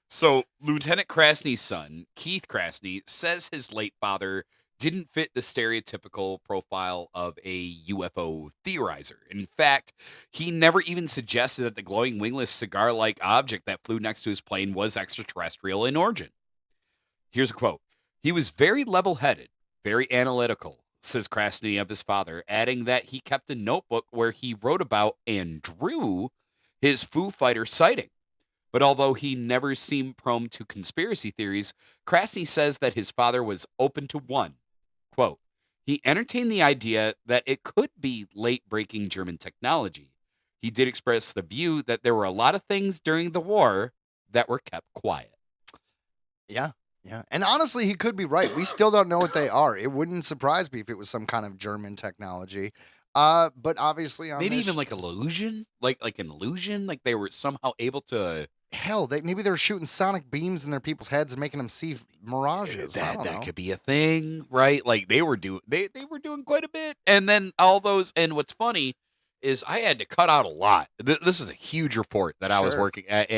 So Lieutenant Krasny's son, Keith Krasny, says his late father didn't fit the stereotypical profile of a UFO theorizer. In fact, he never even suggested that the glowing wingless cigar-like object that flew next to his plane was extraterrestrial in origin. Here's a quote. He was very level-headed, very analytical, says Krasny of his father, adding that he kept a notebook where he wrote about and drew his Foo Fighters sighting. But although he never seemed prone to conspiracy theories, Krasny says that his father was open to one. Quote, he entertained the idea that it could be late-breaking German technology. He did express the view that there were a lot of things during the war that were kept quiet. Yeah. Yeah. And honestly, he could be right. We still don't know what they are. It wouldn't surprise me if it was some kind of German technology. But obviously on Maybe this, even like illusion, like an illusion, like they were somehow able to. hell, maybe they were shooting sonic beams in their people's heads and making them see mirages. I That don't know. could be a thing, right? Like they were doing quite a bit, and then all those. And what's funny is I had to cut out a lot. This is a huge report that I was Sure. working at,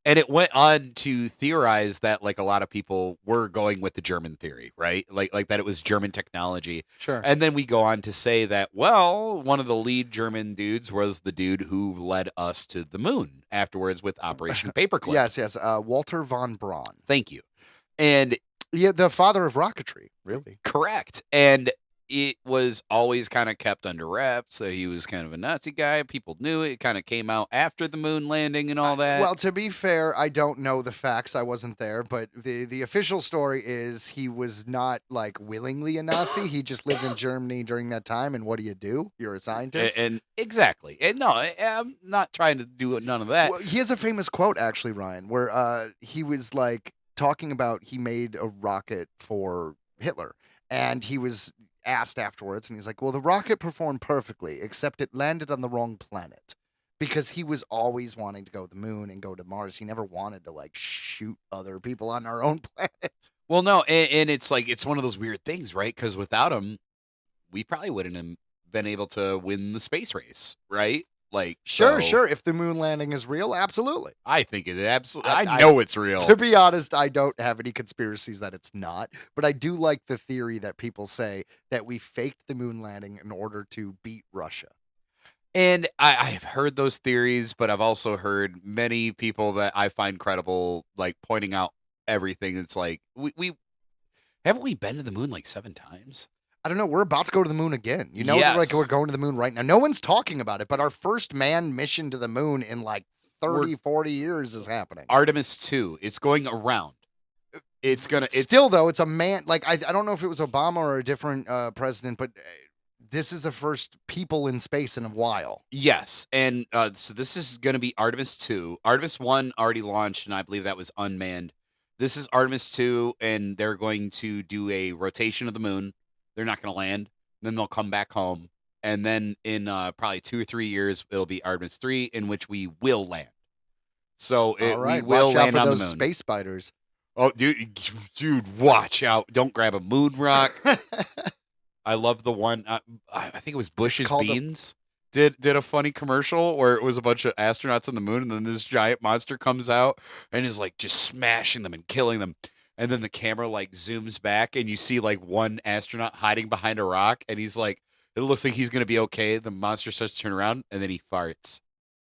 and it went on to theorize that like a lot of people were going with the German theory, right? Like that it was German technology. Sure. And then we go on to say that, well, one of the lead German dudes was the dude who led us to the moon afterwards with Operation Paperclip. Yes. Walter von Braun. Thank you. And Yeah, the father of rocketry, really. correct. And it was always kind of kept under wraps that he was kind of a Nazi guy. People knew it. It kind of came out after the moon landing and all that. Well, to be fair, I don't know the facts. I wasn't there, but the official story is he was not like willingly a Nazi. He just lived in Germany during that time. And what do? You're a scientist. And exactly. And no, I'm not trying to do none of that. Well, he has a famous quote actually, Ryan, where he was like talking about he made a rocket for Hitler, and he was asked afterwards, and he's like, "Well, the rocket performed perfectly, except it landed on the wrong planet." Because he was always wanting to go to the moon and go to Mars. He never wanted to like shoot other people on our own planet. Well, no, and it's like it's one of those weird things, right? Because without him, we probably wouldn't have been able to win the space race, right? Like, Sure. so If the moon landing is real, absolutely. I think it absolutely. I- I know it's real. To be honest, I don't have any conspiracies that it's not, but I do like the theory that people say that we faked the moon landing in order to beat Russia. And I've heard those theories, but I've also heard many people that I find credible, like pointing out everything. It's like we haven't we been to the moon like 7 times? I don't know. We're about to go to the moon again. You know, like Yes. we're going to the moon right now. No one's talking about it, but our first manned mission to the moon in like 30, 40 years is happening. Artemis 2. It's going around. It's gonna. It's Still, though, it's a man. Like, I don't know if it was Obama or a different president, but this is the first people in space in a while. Yes, and so this is going to be Artemis 2. Artemis 1 already launched, and I believe that was unmanned. This is Artemis 2, and they're going to do a rotation of the moon. They're not going to land. Then they'll come back home. And then in probably 2 or 3 years, it'll be Artemis 3, in which we will land. So All right, we will watch out land for on the those moon. space spiders. Oh, dude, watch out. Don't grab a moon rock. I love the one. I think it was Bush's called Beans. Did a funny commercial where it was a bunch of astronauts on the moon, and then this giant monster comes out and is like just smashing them and killing them. And then the camera like zooms back, and you see like one astronaut hiding behind a rock, and he's like, it looks like he's gonna be okay. The monster starts to turn around, and then he farts.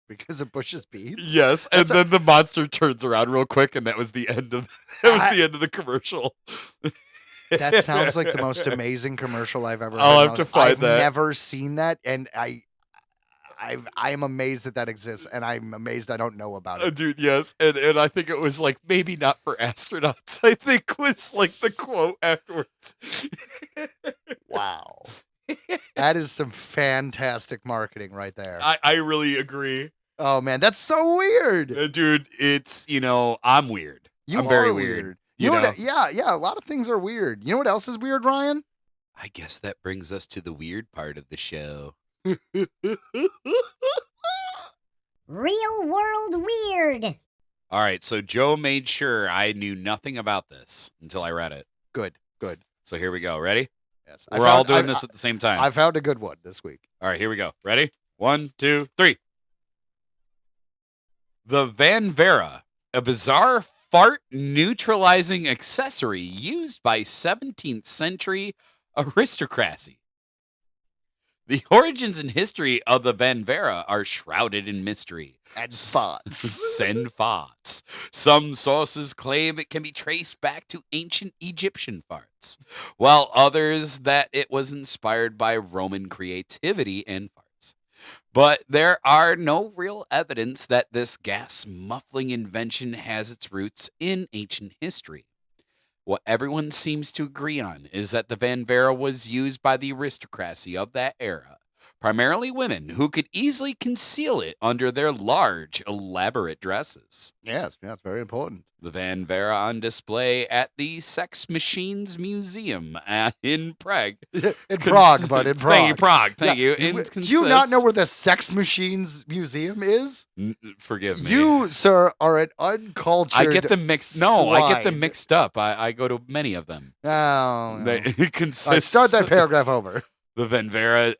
Because of Bush's beads? Yes, and then the monster turns around real quick, and that was the end of the end of the commercial. That sounds like the most amazing commercial I've ever heard. I'll in have my to life. find I've that. never seen that, and I am amazed that exists, and I'm amazed I don't know about it. Dude, yes, and I think it was like maybe not for astronauts. I think was like the quote afterwards. Wow. That is some fantastic marketing right there. I really agree, Oh man, that's so weird. dude. It's I'm weird. I'm very weird. You know what, yeah, a lot of things are weird. You know what else is weird, Ryan? I guess that brings us to the weird part of the show. Real world weird. All right, so Joe made sure I knew nothing about this until I read it. Good. So here we go. Ready? Yes. We're all doing this at the same time. I found a good one this week. All right, here we go. Ready? 1, 2, 3. The Van Vera, a bizarre fart neutralizing accessory used by 17th century aristocracy. The origins and history of the Vanvera are shrouded in mystery. And spots. Send farts. Some sources claim it can be traced back to ancient Egyptian farts, while others that it was inspired by Roman creativity and farts. But there are no real evidence that this gas muffling invention has its roots in ancient history. What everyone seems to agree on is that the Vanvera was used by the aristocracy of that era, primarily women who could easily conceal it under their large, elaborate dresses. Yes, very important. The Vanvera on display at the Sex Machines Museum in Prague. In Prague, but in Prague. Thank you, Prague. Thank Yeah. you. Do you not know where the Sex Machines Museum is? Forgive me. You, sir, are an uncultured. I get them mixed. No, I get them swine. mixed up. I go to many of them. Oh. They consist. All right, start that paragraph over. The Vanvera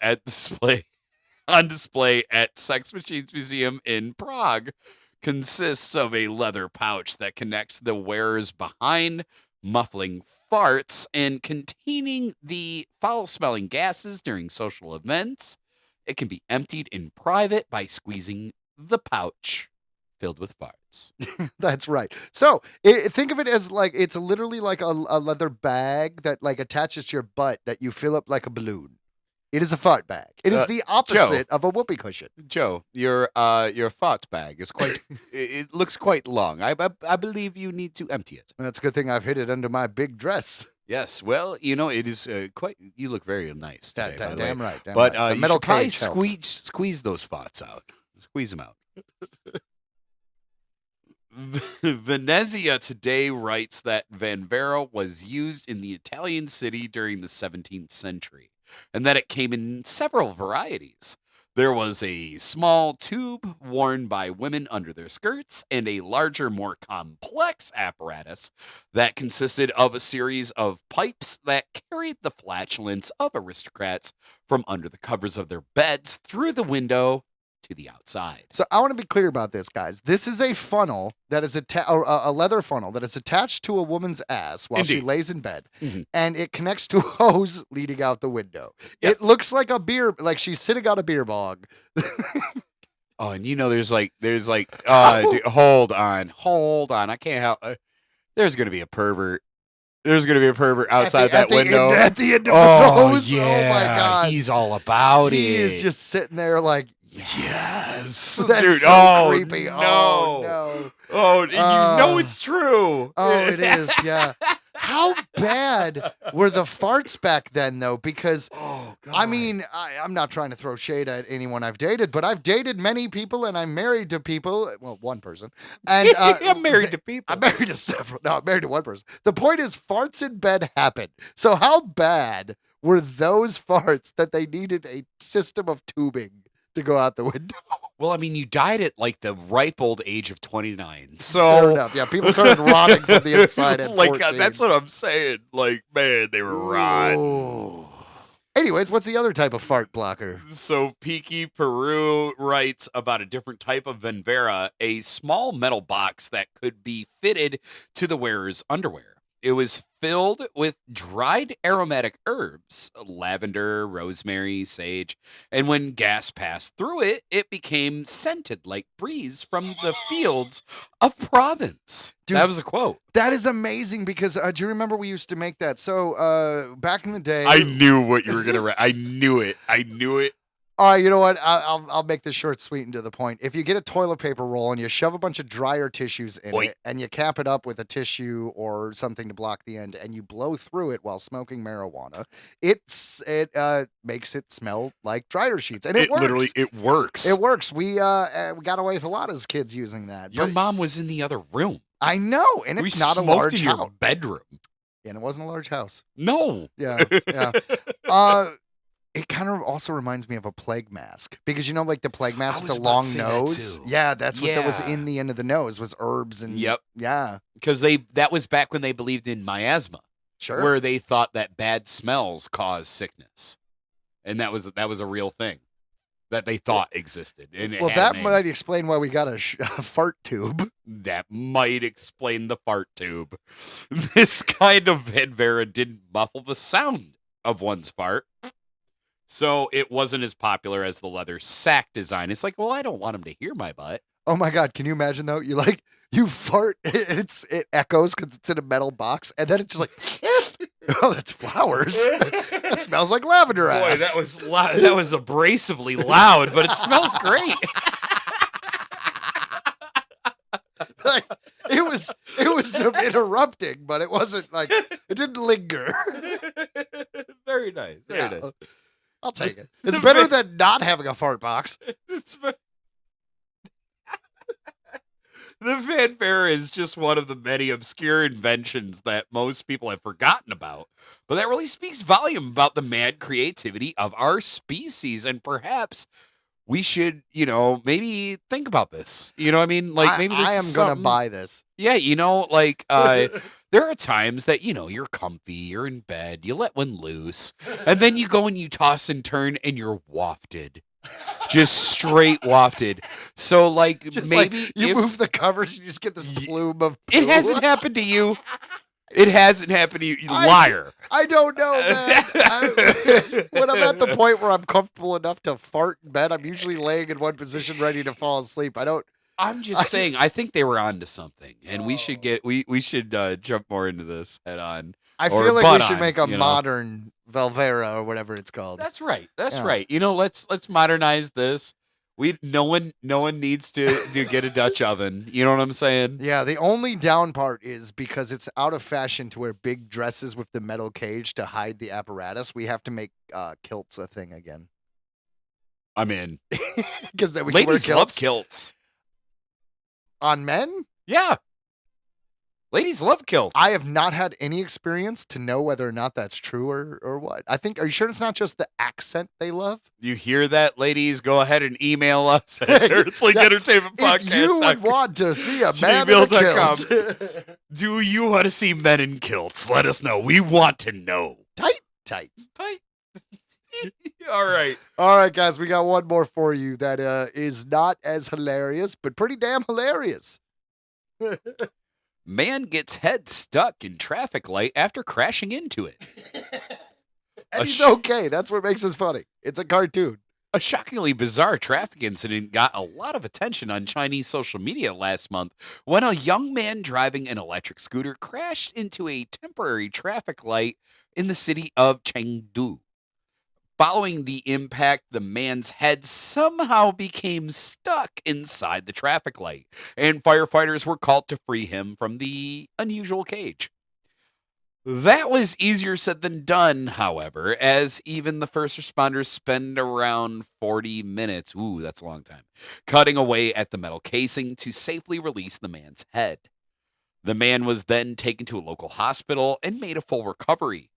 on display at Sex Machines Museum in Prague consists of a leather pouch that connects the wearer's behind, muffling farts and containing the foul-smelling gases during social events. It can be emptied in private by squeezing the pouch filled with farts. That's right. So think of it as like it's literally like a leather bag that like attaches to your butt that you fill up like a balloon. It is a fart bag. It is the opposite of a whoopee cushion. Joe, your fart bag is quite. It looks quite long. I believe you need to empty it. And that's a good thing I've hid it under my big dress. Yes, well, it is quite. You look very nice today, by the way. Damn right. But right. The you metal should probably cage helps. squeeze those farts out. Squeeze them out. Venezia Today writes that Vanvera was used in the Italian city during the 17th century, and that it came in several varieties. There was a small tube worn by women under their skirts, and a larger, more complex apparatus that consisted of a series of pipes that carried the flatulence of aristocrats from under the covers of their beds through the window to the outside. So I want to be clear about this, guys. This is a funnel that is a leather funnel that is attached to a woman's ass while she Indeed. lays in bed, Mhm. and it connects to a hose leading out the window. Yes. It looks like a beer, like she's sitting on a beer bog. Oh, and there's like, dude, hold on. I can't help. There's gonna be a pervert. There's gonna be a pervert outside that window. At the end of Oh the nose. yeah, Oh my god. he's all about He it. is just sitting there like, yes, that's dude. so Oh creepy. no. Oh no. Oh, and you know it's true. Oh, it is. Yeah. How bad were the farts back then, though? Because Oh god. I mean, I'm not trying to throw shade at anyone I've dated, but I've dated many people, and I'm married to people. Well, one person, and I'm married to people. I'm married to several. No, I'm married to one person. The point is, farts in bed happen. So how bad were those farts that they needed a system of tubing to go out the window? Well, I mean, you died at like the ripe old age of 29. Fair So enough. Yeah, people started rotting from the inside at like 14. that's what I'm saying. Like, man, they were rotten. Ooh. Anyways, what's the other type of fart blocker? So Peaky Peru writes about a different type of Vanvera, a small metal box that could be fitted to the wearer's underwear. It was filled with dried aromatic herbs, lavender, rosemary, sage, and when gas passed through it, it became scented like breeze from the fields of Provence. Dude, that was a quote. That is amazing because do you remember we used to make that? So back in the day, I knew what you were gonna write. I knew it. You know what? I'll make this short, sweet, and to the point. If you get a toilet paper roll and you shove a bunch of dryer tissues in Oi. it, and you cap it up with a tissue or something to block the end, and you blow through it while smoking marijuana, it makes it smell like dryer sheets, and it works. Literally, it works. It works. We got away with a lot as kids using that. Your But mom was in the other room. I know, and We it's not a smoked large in your house, bedroom. and it wasn't a large house. No. Yeah, yeah. It kind of also reminds me of a plague mask because like the plague mask with was the about to long say that nose. too. Yeah, that's what that was Yeah. in the end of the nose was herbs and Yep. yeah, Because that was back when they believed in miasma, sure. where they thought that bad smells cause sickness, and that was a real thing. that they thought existed. And it Well, had a that name. might explain why we got a fart tube. That might explain the fart tube. This kind of Hedvera didn't muffle the sound of one's fart, so it wasn't as popular as the leather sack design. It's like, well, I don't want him to hear my butt. Oh my God, can you imagine though? You fart, it echoes because it's in a metal box, and then it's just like, oh, that's flowers. That smells like lavender Boy, ass. that was that was abrasively loud, but it smells great. Like, it was interrupting, but it wasn't like it didn't linger. Very nice. Very Yeah. nice. I'll take it. It's better than not having a fart box. The fanfare is just one of the many obscure inventions that most people have forgotten about, but that really speaks volume about the mad creativity of our species, and perhaps we should, maybe think about this. You know what I mean? Like, maybe this I am is gonna something- buy this. Yeah, there are times that, you're comfy, you're in bed, you let one loose, and then you go and you toss and turn and you're wafted. Just straight wafted. So, like, Just maybe like you if- move the covers, you just get this plume of it poo. hasn't happened to you. It hasn't happened to you, you I- liar. I don't know, man. When I'm at the point where I'm comfortable enough to fart in bed, I'm usually laying in one position ready to fall asleep. I'm just saying, I think they were onto something, and we should jump more into this head on. I Or feel like butt we should on, make a you know? modern Velvera or whatever it's called. That's right. That's Yeah. right. Let's modernize this. No one needs to get a Dutch oven. You know what I'm saying? Yeah, the only down part is because it's out of fashion to wear big dresses with the metal cage to hide the apparatus. We have to make kilts a thing again. I'm in. Because then we can wear Ladies love kilts kilts. on men. Yeah. Ladies love kilts. I have not had any experience to know whether or not that's true or what. Are you sure it's not just the accent they love? You hear that, ladies? Go ahead and email us at Earthling Entertainment Podcast. If you would want to see a man in a gmail.com. kilt. Do you want to see men in kilts? Let us know. We want to know. Tights. Tight. All right. All right, guys, we got one more for you that is not as hilarious, but pretty damn hilarious. Man gets head stuck in traffic light after crashing into it. And A he's sh- okay. That's what makes this funny. It's a cartoon. A shockingly bizarre traffic incident got a lot of attention on Chinese social media last month when a young man driving an electric scooter crashed into a temporary traffic light in the city of Chengdu. Following the impact, the man's head somehow became stuck inside the traffic light, and firefighters were called to free him from the unusual cage. That was easier said than done, however, as even the first responders spend around 40 minutes, ooh, that's a long time, cutting away at the metal casing to safely release the man's head. The man was then taken to a local hospital and made a full recovery.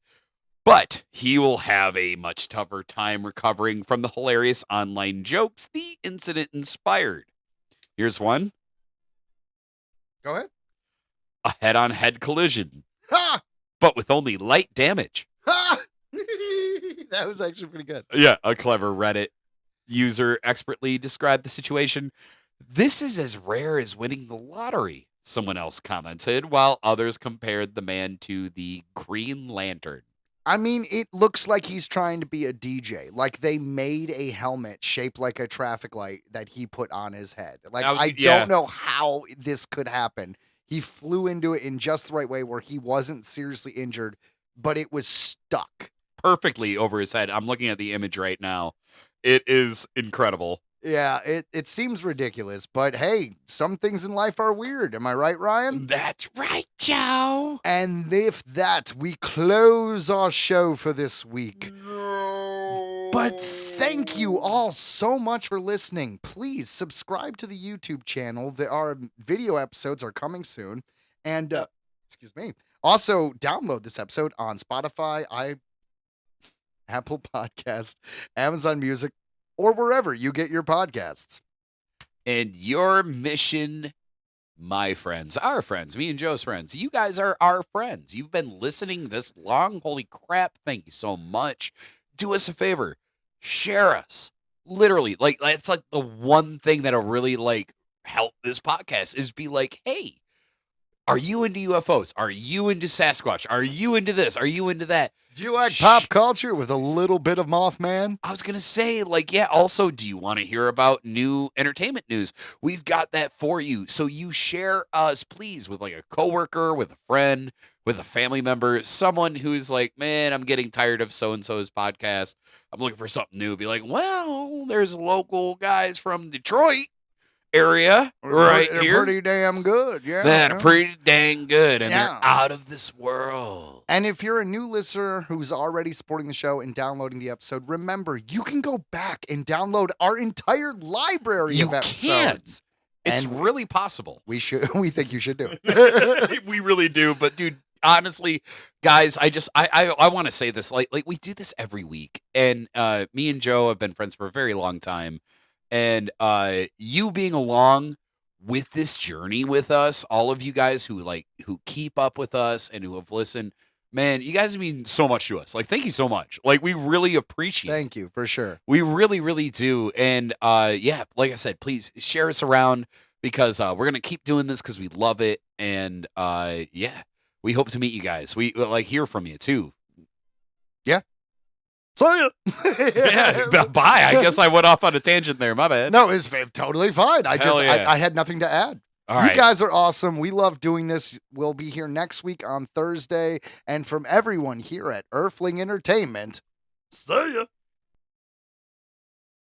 But he will have a much tougher time recovering from the hilarious online jokes the incident inspired. Here's one. Go ahead. A head-on-head collision, Ha! but with only light damage. Ha! That was actually pretty good. Yeah, a clever Reddit user expertly described the situation. This is as rare as winning the lottery, someone else commented, while others compared the man to the Green Lantern. I mean, it looks like he's trying to be a DJ. Like they made a helmet shaped like a traffic light that he put on his head. Like I yeah. don't know how this could happen. He flew into it in just the right way where he wasn't seriously injured, but it was stuck. Perfectly over his head. I'm looking at the image right now. It is incredible. Yeah, it seems ridiculous, but hey, some things in life are weird. Am I right, Ryan? That's right, Joe. And if that, we close our show for this week. But thank you all so much for listening. Please subscribe to the YouTube channel. Our video episodes are coming soon. And, excuse me, also download this episode on Spotify, Apple Podcast, Amazon Music, or wherever you get your podcasts. And your mission, my friends, our friends, me and Joe's friends, you guys are our friends. You've been listening this long. Holy crap. Thank you so much. Do us a favor. Share us. Literally, like that's like the one thing that'll really like help this podcast is be like, hey, are you into UFOs? Are you into Sasquatch? Are you into this? Are you into that? Do you like Shh. pop culture with a little bit of Mothman? I was gonna say, like, yeah. Also, do you want to hear about new entertainment news? We've got that for you. So you share us, please, with like a coworker, with a friend, with a family member, someone who's like, man, I'm getting tired of so and so's podcast. I'm looking for something new. Be like, well, there's local guys from Detroit area right They're here pretty damn good. Yeah. that are yeah. pretty dang good, and Yeah. they're out of this world. And if you're a new listener who's already supporting the show and downloading the episode, remember you can go back and download our entire library You of can. episodes. It's And really possible. we think you should do it. We really do, but dude, honestly, guys, I want to say this, like we do this every week, and me and Joe have been friends for a very long time, and you being along with this journey with us, all of you guys who keep up with us and who have listened, man, you guys mean so much to us. Like, thank you so much. Like, we really appreciate it. Thank you for sure. We really, really do. And yeah, like I said, please share us around because we're gonna keep doing this because we love it. And yeah, we hope to meet you guys. We like hear from you too. So yeah. Yeah, bye. I guess I went off on a tangent there. My bad. No, it's totally fine. Hell yeah. I had nothing to add. All You right. guys are awesome. We love doing this. We'll be here next week on Thursday. And from everyone here at Earthling Entertainment, see ya.